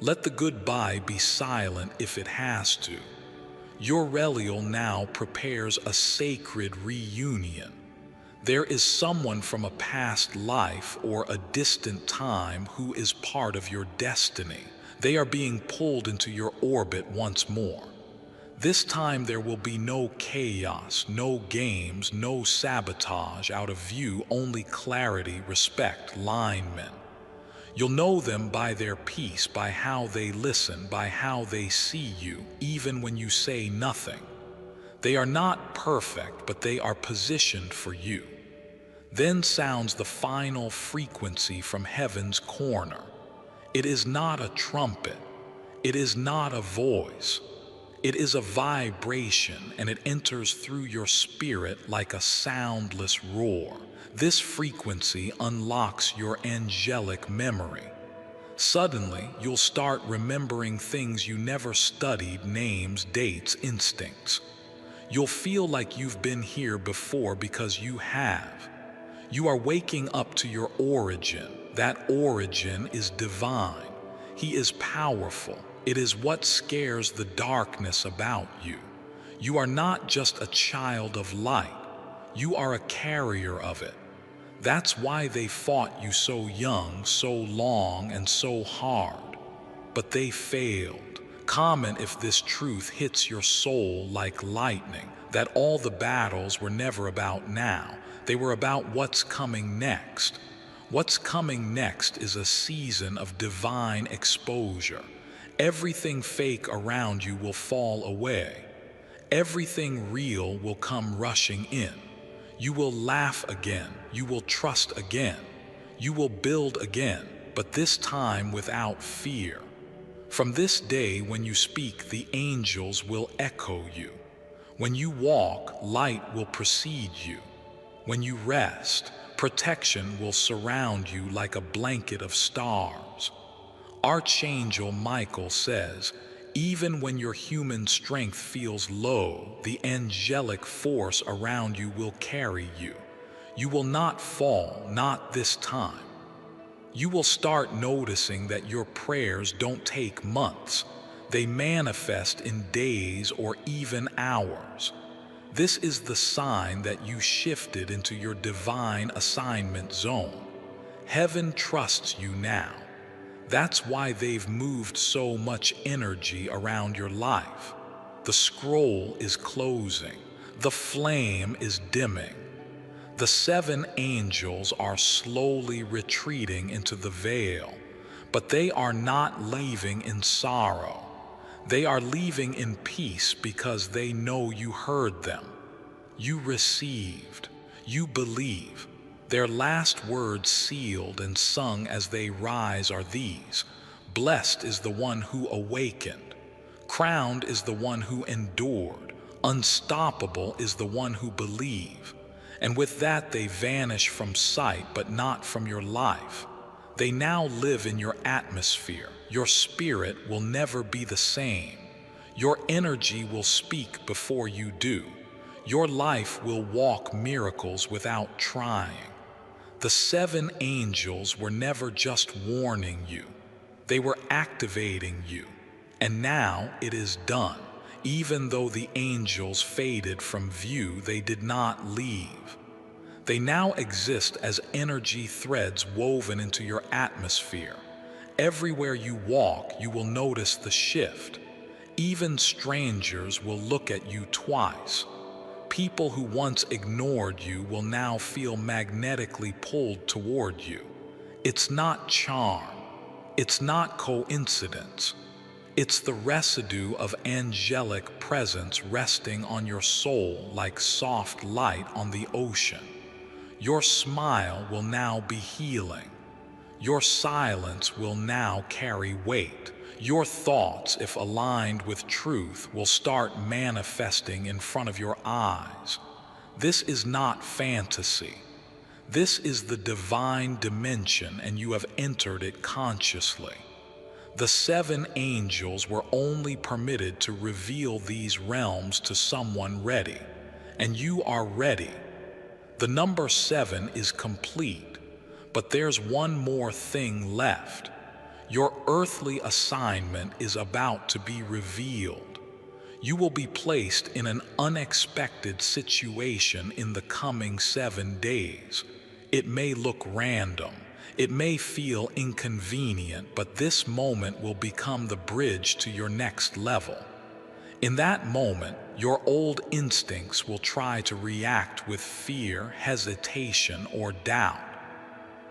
Let the goodbye be silent if it has to. Your Reliel now prepares a sacred reunion. There is someone from a past life or a distant time who is part of your destiny. They are being pulled into your orbit once more. This time there will be no chaos, no games, no sabotage out of view, only clarity, respect, linemen. You'll know them by their peace, by how they listen, by how they see you, even when you say nothing. They are not perfect, but they are positioned for you. Then sounds the final frequency from heaven's corner. It is not a trumpet. It is not a voice. It is a vibration, and it enters through your spirit like a soundless roar. This frequency unlocks your angelic memory. Suddenly, you'll start remembering things you never studied, names, dates, instincts. You'll feel like you've been here before because you have. You are waking up to your origin. That origin is divine. He is powerful. It is what scares the darkness about you. You are not just a child of light. You are a carrier of it. That's why they fought you so young, so long, and so hard. But they failed. Comment if this truth hits your soul like lightning, that all the battles were never about now. They were about what's coming next. What's coming next is a season of divine exposure. Everything fake around you will fall away. Everything real will come rushing in. You will laugh again. You will trust again. You will build again, but this time without fear. From this day, when you speak, the angels will echo you. When you walk, light will precede you. When you rest, protection will surround you like a blanket of stars. Archangel Michael says, even when your human strength feels low, the angelic force around you will carry you. You will not fall, not this time. You will start noticing that your prayers don't take months. They manifest in days or even hours. This is the sign that you shifted into your divine assignment zone. Heaven trusts you now. That's why they've moved so much energy around your life. The scroll is closing. The flame is dimming. The 7 angels are slowly retreating into the veil, but they are not leaving in sorrow. They are leaving in peace because they know you heard them. You received. You believe. Their last words sealed and sung as they rise are these: blessed is the one who awakened. Crowned is the one who endured. Unstoppable is the one who believed. And with that they vanish from sight, but not from your life. They now live in your atmosphere. Your spirit will never be the same. Your energy will speak before you do. Your life will walk miracles without trying. The 7 angels were never just warning you. They were activating you. And now it is done. Even though the angels faded from view, they did not leave. They now exist as energy threads woven into your atmosphere. Everywhere you walk, you will notice the shift. Even strangers will look at you twice. People who once ignored you will now feel magnetically pulled toward you. It's not charm. It's not coincidence. It's the residue of angelic presence resting on your soul like soft light on the ocean. Your smile will now be healing. Your silence will now carry weight. Your thoughts, if aligned with truth, will start manifesting in front of your eyes. This is not fantasy. This is the divine dimension, and you have entered it consciously. The 7 angels were only permitted to reveal these realms to someone ready, and you are ready. The number 7 is complete, but there's one more thing left. Your earthly assignment is about to be revealed. You will be placed in an unexpected situation in the coming 7 days. It may look random. It may feel inconvenient, but this moment will become the bridge to your next level. In that moment, your old instincts will try to react with fear, hesitation, or doubt.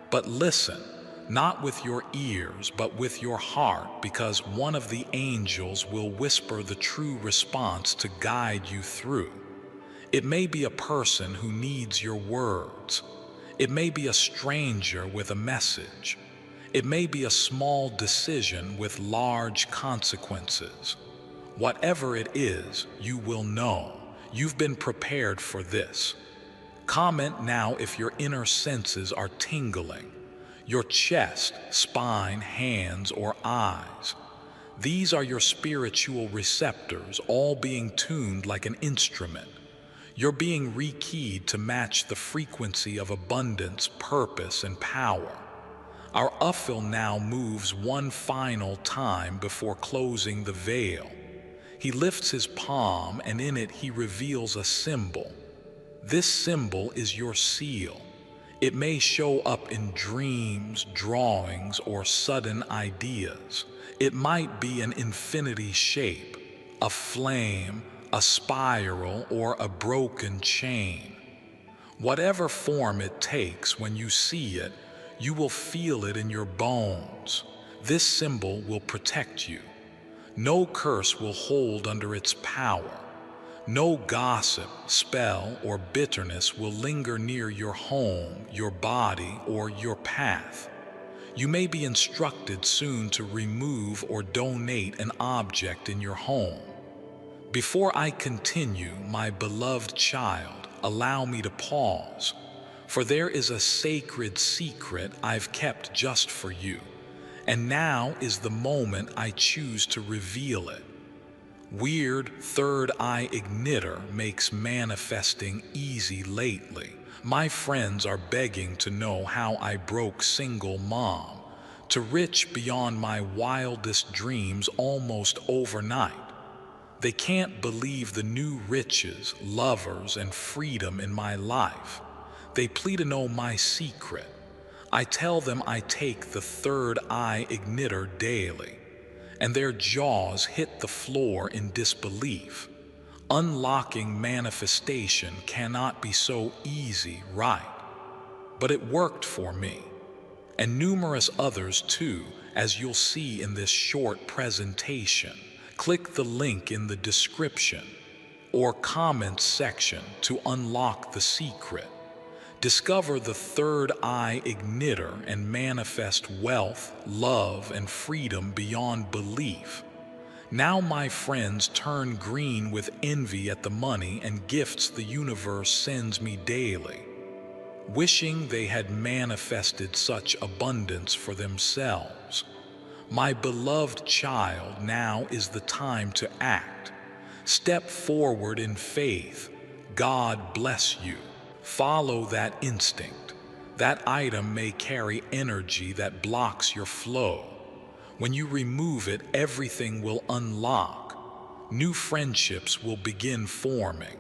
But listen, not with your ears, but with your heart, because one of the angels will whisper the true response to guide you through. It may be a person who needs your words. It may be a stranger with a message. It may be a small decision with large consequences. Whatever it is, you will know. You've been prepared for this. Comment now if your inner senses are tingling. Your chest, spine, hands, or eyes. These are your spiritual receptors, all being tuned like an instrument. You're being rekeyed to match the frequency of abundance, purpose, and power. Our Uphil now moves one final time before closing the veil. He lifts his palm, and in it he reveals a symbol. This symbol is your seal. It may show up in dreams, drawings, or sudden ideas. It might be an infinity shape, a flame, a spiral, or a broken chain. Whatever form it takes, when you see it, you will feel it in your bones. This symbol will protect you. No curse will hold under its power. No gossip, spell, or bitterness will linger near your home, your body, or your path. You may be instructed soon to remove or donate an object in your home. Before I continue, my beloved child, allow me to pause, for there is a sacred secret I've kept just for you, and now is the moment I choose to reveal it. Weird third eye igniter makes manifesting easy lately. My friends are begging to know how I broke single mom to rich beyond my wildest dreams almost overnight. They can't believe the new riches, lovers, and freedom in my life. They plead to know my secret. I tell them I take the third eye igniter daily, and their jaws hit the floor in disbelief. Unlocking manifestation cannot be so easy, right? But it worked for me, and numerous others too, as you'll see in this short presentation. Click the link in the description or comments section to unlock the secret. Discover the third eye igniter and manifest wealth, love, and freedom beyond belief. Now my friends turn green with envy at the money and gifts the universe sends me daily, wishing they had manifested such abundance for themselves. My beloved child, now is the time to act. Step forward in faith. God bless you. Follow that instinct. That item may carry energy that blocks your flow. When you remove it, everything will unlock. New friendships will begin forming.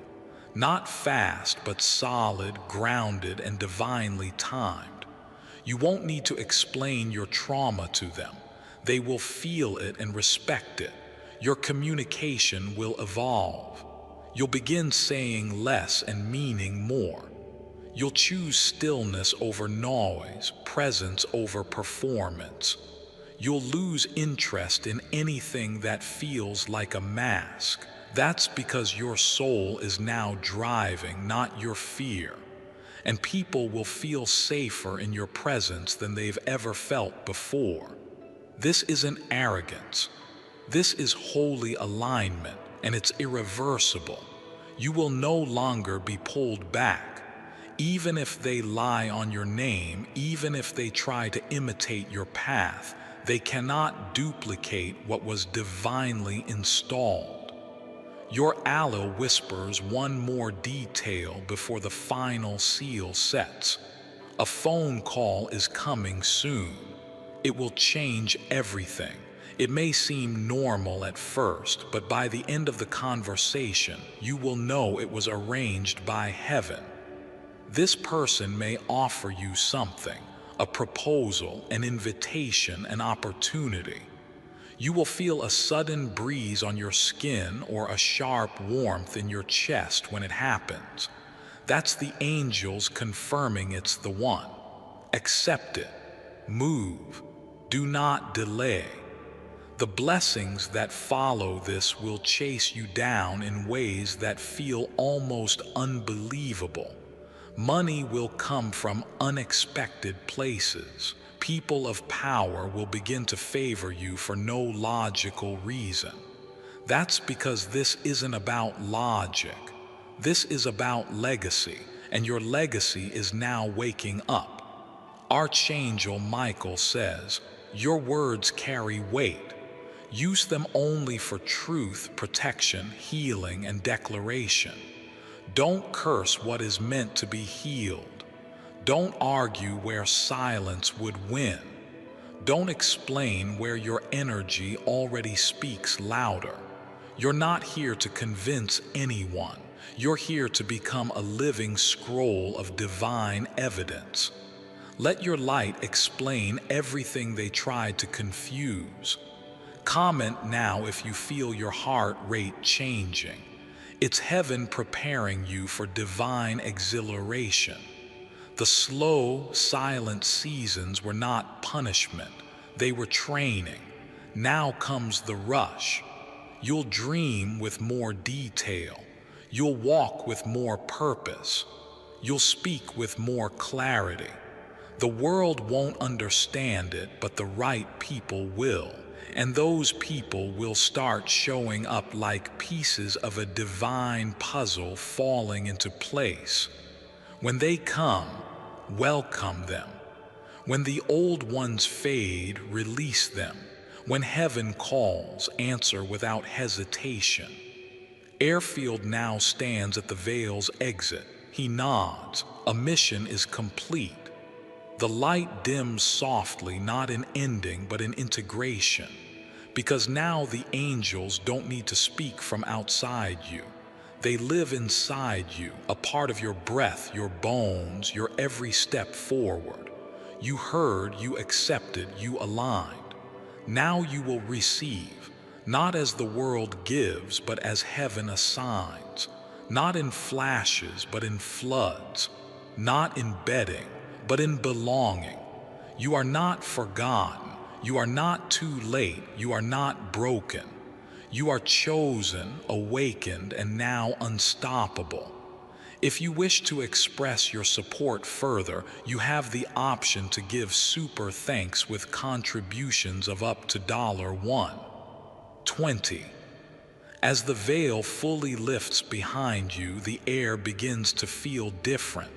Not fast, but solid, grounded, and divinely timed. You won't need to explain your trauma to them. They will feel it and respect it. Your communication will evolve. You'll begin saying less and meaning more. You'll choose stillness over noise, presence over performance. You'll lose interest in anything that feels like a mask. That's because your soul is now driving, not your fear. And people will feel safer in your presence than they've ever felt before. This isn't arrogance. This is holy alignment, and it's irreversible. You will no longer be pulled back. Even if they lie on your name, even if they try to imitate your path, they cannot duplicate what was divinely installed. Your aloe whispers one more detail before the final seal sets. A phone call is coming soon. It will change everything. It may seem normal at first, but by the end of the conversation, you will know it was arranged by heaven. This person may offer you something, a proposal, an invitation, an opportunity. You will feel a sudden breeze on your skin or a sharp warmth in your chest when it happens. That's the angels confirming it's the one. Accept it. Move. Do not delay. The blessings that follow this will chase you down in ways that feel almost unbelievable. Money will come from unexpected places. People of power will begin to favor you for no logical reason. That's because this isn't about logic. This is about legacy, and your legacy is now waking up. Archangel Michael says, "Your words carry weight. Use them only for truth, protection, healing, and declaration. Don't curse what is meant to be healed. Don't argue where silence would win. Don't explain where your energy already speaks louder. You're not here to convince anyone. You're here to become a living scroll of divine evidence. Let your light explain everything they tried to confuse." Comment now if you feel your heart rate changing. It's heaven preparing you for divine exhilaration. The slow, silent seasons were not punishment. They were training. Now comes the rush. You'll dream with more detail. You'll walk with more purpose. You'll speak with more clarity. The world won't understand it, but the right people will. And those people will start showing up like pieces of a divine puzzle falling into place. When they come, welcome them. When the old ones fade, release them. When heaven calls, answer without hesitation. Airfield now stands at the veil's exit. He nods. A mission is complete. The light dims softly, not in ending, but in integration. Because now the angels don't need to speak from outside you. They live inside you, a part of your breath, your bones, your every step forward. You heard, you accepted, you aligned. Now you will receive, not as the world gives, but as heaven assigns. Not in flashes, but in floods. Not in bedding, but in belonging. You are not forgotten. You are not too late. You are not broken. You are chosen, awakened, and now unstoppable. If you wish to express your support further, you have the option to give super thanks with contributions of up to $1.20. As the veil fully lifts behind you, the air begins to feel different.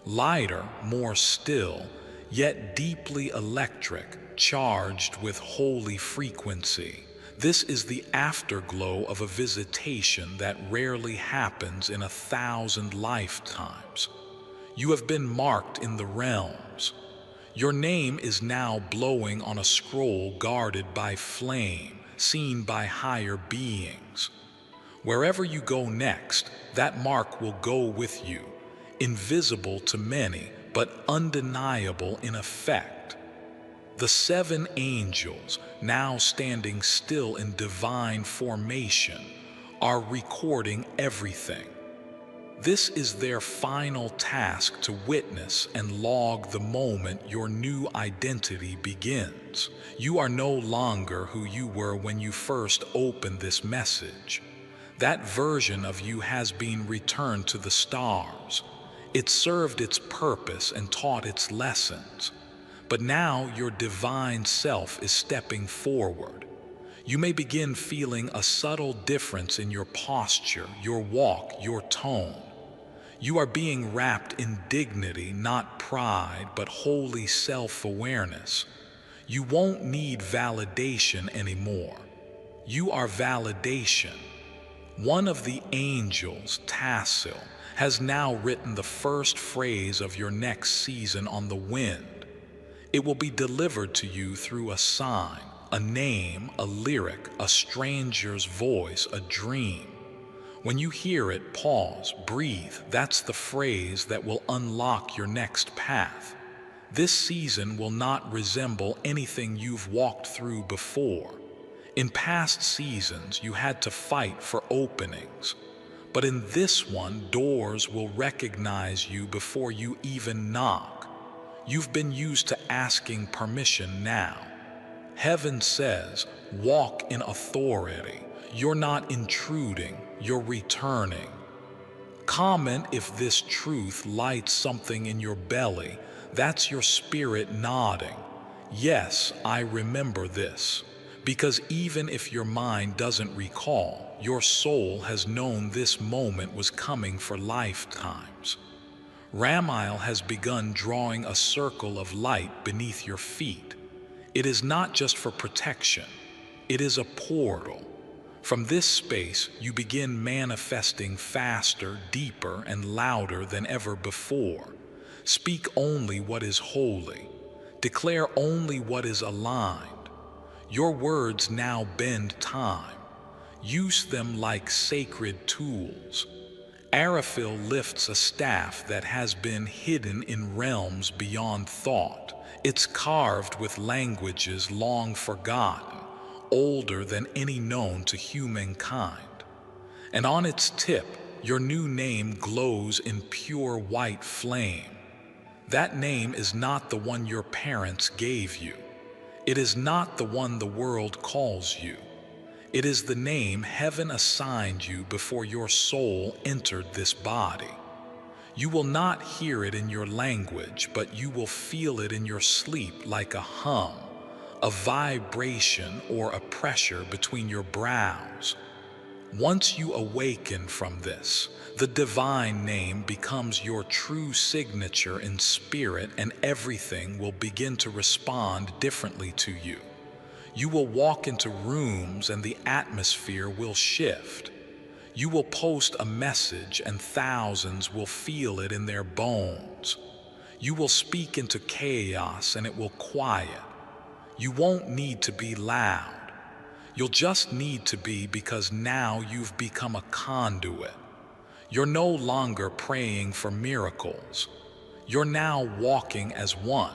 Lighter, more still, yet deeply electric, charged with holy frequency. This is the afterglow of a visitation that rarely happens in 1,000 lifetimes. You have been marked in the realms. Your name is now blowing on a scroll guarded by flame, seen by higher beings. Wherever you go next, that mark will go with you. Invisible to many, but undeniable in effect. The 7 angels, now standing still in divine formation, are recording everything. This is their final task, to witness and log the moment your new identity begins. You are no longer who you were when you first opened this message. That version of you has been returned to the stars. It served its purpose and taught its lessons. But now your divine self is stepping forward. You may begin feeling a subtle difference in your posture, your walk, your tone. You are being wrapped in dignity, not pride, but holy self-awareness. You won't need validation anymore. You are validation. One of the angels, Tassil, has now written the first phrase of your next season on the wind. It will be delivered to you through a sign, a name, a lyric, a stranger's voice, a dream. When you hear it, pause, breathe. That's the phrase that will unlock your next path. This season will not resemble anything you've walked through before. In past seasons, you had to fight for openings. But in this one, doors will recognize you before you even knock. You've been used to asking permission now. Heaven says, walk in authority. You're not intruding, you're returning. Comment if this truth lights something in your belly. That's your spirit nodding. Yes, I remember this. Because even if your mind doesn't recall, your soul has known this moment was coming for lifetimes. Ramail has begun drawing a circle of light beneath your feet. It is not just for protection. It is a portal. From this space, you begin manifesting faster, deeper, and louder than ever before. Speak only what is holy. Declare only what is aligned. Your words now bend time. Use them like sacred tools. Araphil lifts a staff that has been hidden in realms beyond thought. It's carved with languages long forgotten, older than any known to humankind. And on its tip, your new name glows in pure white flame. That name is not the one your parents gave you. It is not the one the world calls you. It is the name heaven assigned you before your soul entered this body. You will not hear it in your language, but you will feel it in your sleep like a hum, a vibration or a pressure between your brows. Once you awaken from this, the divine name becomes your true signature in spirit, and everything will begin to respond differently to you. You will walk into rooms and the atmosphere will shift. You will post a message and thousands will feel it in their bones. You will speak into chaos and it will quiet. You won't need to be loud. You'll just need to be, because now you've become a conduit. You're no longer praying for miracles. You're now walking as one.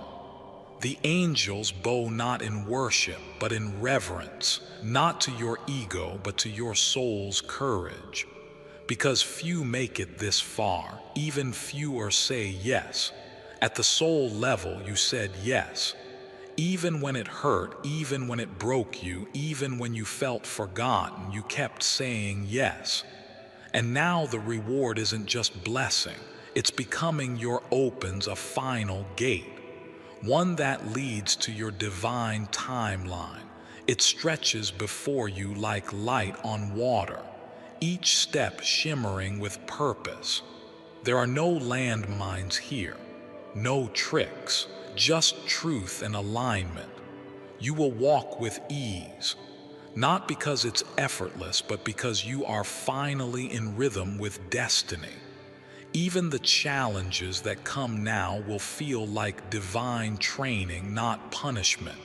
The angels bow not in worship, but in reverence, not to your ego, but to your soul's courage. Because few make it this far, even fewer say yes. At the soul level, you said yes. Even when it hurt, even when it broke you, even when you felt forgotten, you kept saying yes. And now the reward isn't just blessing, it's becoming your opens a final gate. One that leads to your divine timeline. It stretches before you like light on water, each step shimmering with purpose. There are no landmines here, no tricks, just truth and alignment. You will walk with ease, not because it's effortless, but because you are finally in rhythm with destiny. Even the challenges that come now will feel like divine training, not punishment.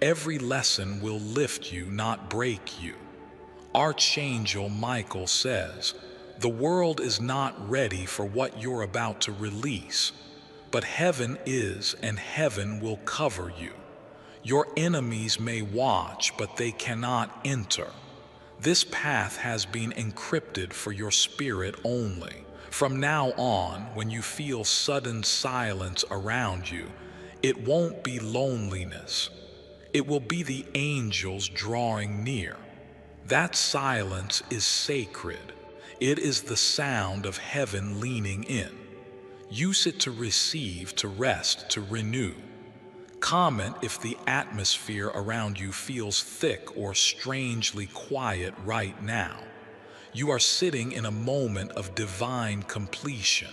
Every lesson will lift you, not break you. Archangel Michael says, the world is not ready for what you're about to release, but heaven is, and heaven will cover you. Your enemies may watch, but they cannot enter. This path has been encrypted for your spirit only. From now on, when you feel sudden silence around you, it won't be loneliness. It will be the angels drawing near. That silence is sacred. It is the sound of heaven leaning in. Use it to receive, to rest, to renew. Comment if the atmosphere around you feels thick or strangely quiet right now. You are sitting in a moment of divine completion.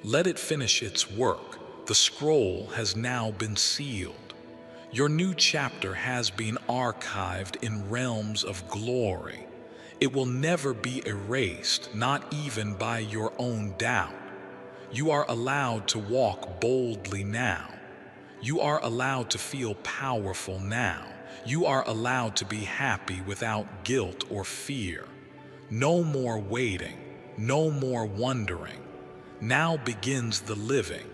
Let it finish its work. The scroll has now been sealed. Your new chapter has been archived in realms of glory. It will never be erased, not even by your own doubt. You are allowed to walk boldly now. You are allowed to feel powerful now. You are allowed to be happy without guilt or fear. No more waiting, no more wondering. Now begins the living.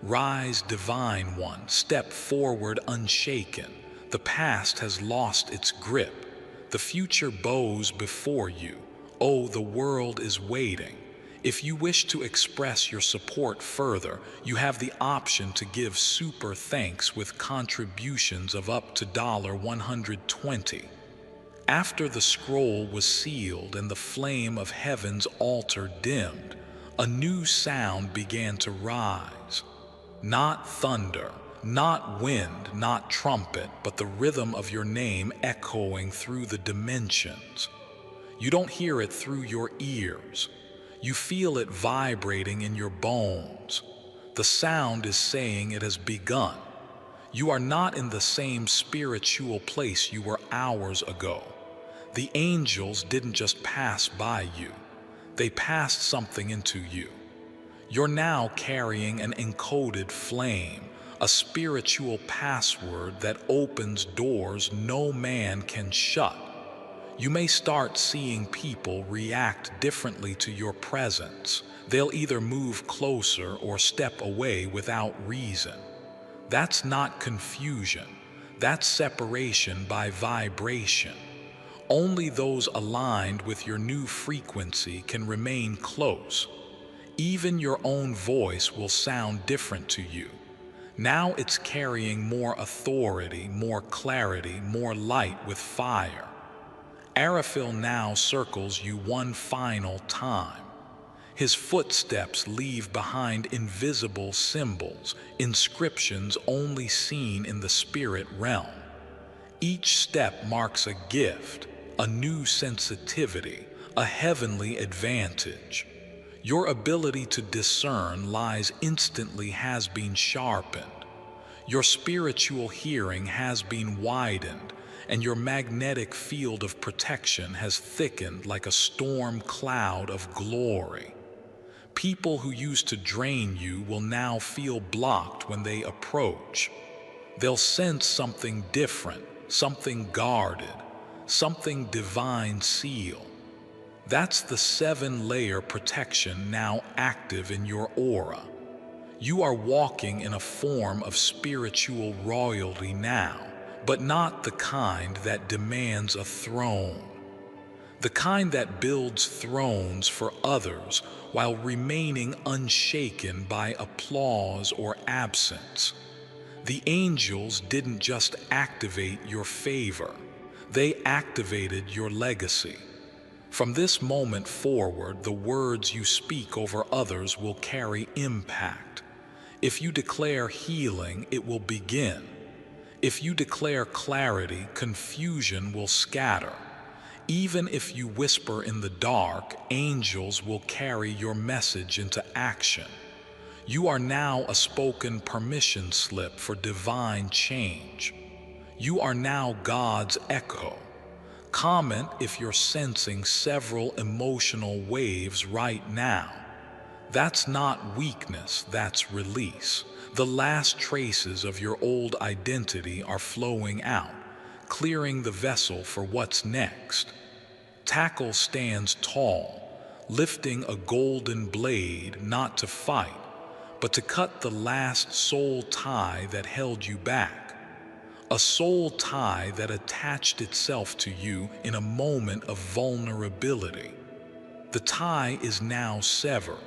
Rise, divine one, step forward unshaken. The past has lost its grip. The future bows before you. Oh, the world is waiting. If you wish to express your support further, you have the option to give super thanks with contributions of up to $120. After the scroll was sealed and the flame of heaven's altar dimmed, a new sound began to rise. Not thunder, not wind, not trumpet, but the rhythm of your name echoing through the dimensions. You don't hear it through your ears. You feel it vibrating in your bones. The sound is saying it has begun. You are not in the same spiritual place you were hours ago. The angels didn't just pass by you. They passed something into you. You're now carrying an encoded flame, a spiritual password that opens doors no man can shut. You may start seeing people react differently to your presence. They'll either move closer or step away without reason. That's not confusion. That's separation by vibration. Only those aligned with your new frequency can remain close. Even your own voice will sound different to you. Now it's carrying more authority, more clarity, more light with fire. Arafil now circles you one final time. His footsteps leave behind invisible symbols, inscriptions only seen in the spirit realm. Each step marks a gift, a new sensitivity, a heavenly advantage. Your ability to discern lies instantly has been sharpened. Your spiritual hearing has been widened, and your magnetic field of protection has thickened like a storm cloud of glory. People who used to drain you will now feel blocked when they approach. They'll sense something different, something guarded, something divine seal. That's the 7-layer protection now active in your aura. You are walking in a form of spiritual royalty now, but not the kind that demands a throne. The kind that builds thrones for others while remaining unshaken by applause or absence. The angels didn't just activate your favor, they activated your legacy. From this moment forward, the words you speak over others will carry impact. If you declare healing, it will begin. If you declare clarity, confusion will scatter. Even if you whisper in the dark, angels will carry your message into action. You are now a spoken permission slip for divine change. You are now God's echo. Comment if you're sensing several emotional waves right now. That's not weakness, that's release. The last traces of your old identity are flowing out, clearing the vessel for what's next. Tackle stands tall, lifting a golden blade not to fight, but to cut the last soul tie that held you back. a soul tie that attached itself to you in a moment of vulnerability. The tie is now severed.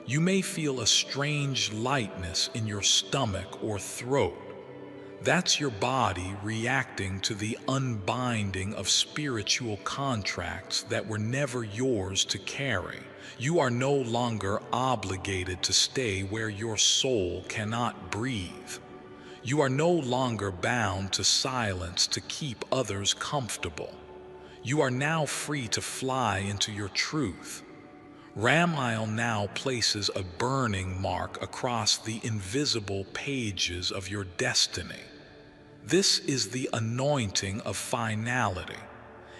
You may feel a strange lightness in your stomach or throat. That's your body reacting to the unbinding of spiritual contracts that were never yours to carry. You are no longer obligated to stay where your soul cannot breathe. You are no longer bound to silence to keep others comfortable. You are now free to fly into your truth. Ramail now places a burning mark across the invisible pages of your destiny. This is the anointing of finality.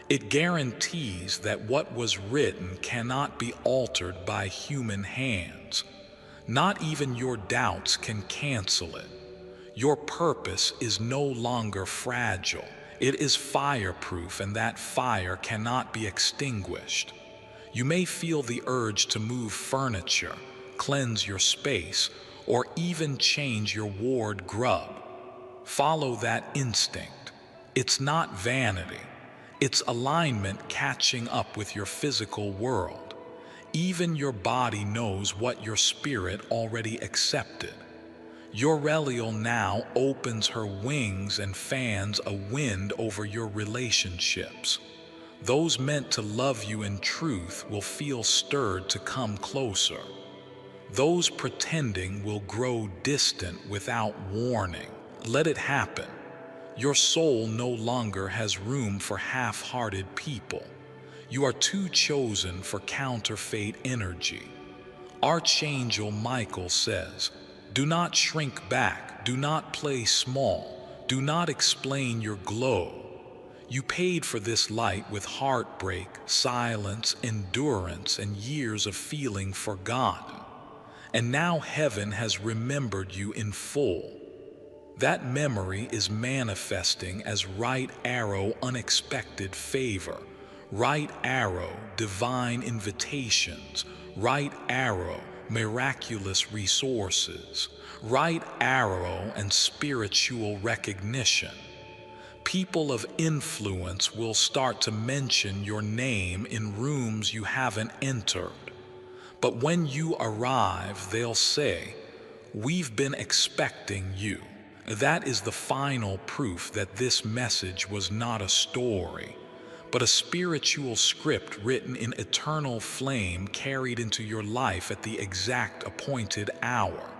It guarantees that what was written cannot be altered by human hands. Not even your doubts can cancel it. Your purpose is no longer fragile. It is fireproof, and that fire cannot be extinguished. You may feel the urge to move furniture, cleanse your space, or even change your wardrobe. Follow that instinct. It's not vanity. It's alignment catching up with your physical world. Even your body knows what your spirit already accepted. Your Reliel now opens her wings and fans a wind over your relationships. Those meant to love you in truth will feel stirred to come closer. Those pretending will grow distant without warning. Let it happen. Your soul no longer has room for half-hearted people. You are too chosen for counterfeit energy. Archangel Michael says, "Do not shrink back, do not play small, do not explain your glow. You paid for this light with heartbreak, silence, endurance, and years of feeling forgotten. And now heaven has remembered you in full." That memory is manifesting as right arrow unexpected favor, right arrow divine invitations, right arrow miraculous resources, right arrow and spiritual recognition. People of influence will start to mention your name in rooms you haven't entered. But when you arrive, they'll say, "We've been expecting you." That is the final proof that this message was not a story, but a spiritual script written in eternal flame carried into your life at the exact appointed hour.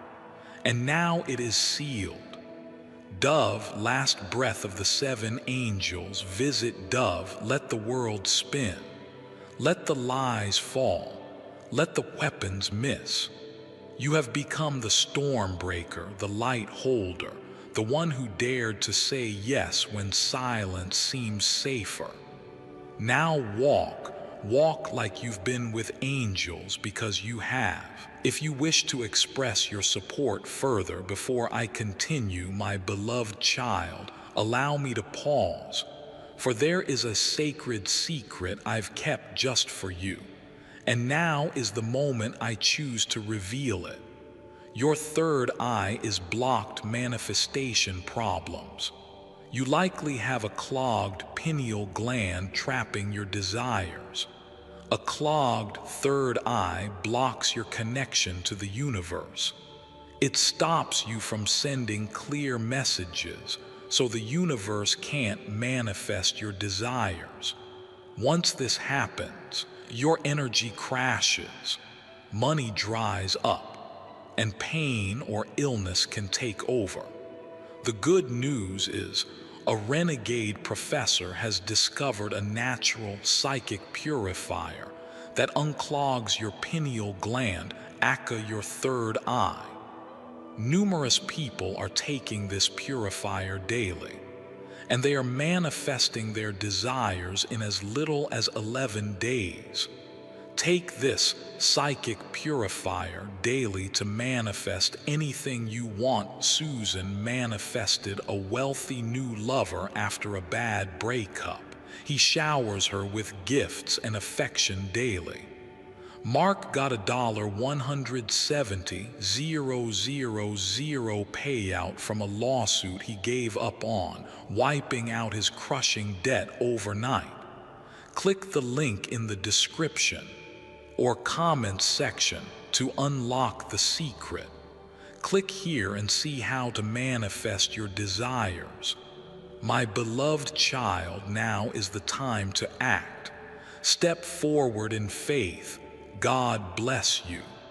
And now it is sealed. Dove, last breath of the 7 angels, visit Dove, let the world spin. Let the lies fall. Let the weapons miss. You have become the storm breaker, the light holder, the one who dared to say yes when silence seems safer. Now walk like you've been with angels, because you have. If you wish to express your support further before I continue, my beloved child, allow me to pause, for there is a sacred secret I've kept just for you, and now is the moment I choose to reveal it. Your third eye is blocked manifestation problems. You likely have a clogged pineal gland trapping your desires. A clogged third eye blocks your connection to the universe. It stops you from sending clear messages, so the universe can't manifest your desires. Once this happens, your energy crashes, money dries up, and pain or illness can take over. The good news is, a renegade professor has discovered a natural psychic purifier that unclogs your pineal gland, aka your third eye. Numerous people are taking this purifier daily, and they are manifesting their desires in as little as 11 days. Take this psychic purifier daily to manifest anything you want. Susan manifested a wealthy new lover after a bad breakup. He showers her with gifts and affection daily. Mark got a $170,000 payout from a lawsuit he gave up on, wiping out his crushing debt overnight. Click the link in the description or comment section to unlock the secret. Click here and see how to manifest your desires. My beloved child, now is the time to act. Step forward in faith. God bless you.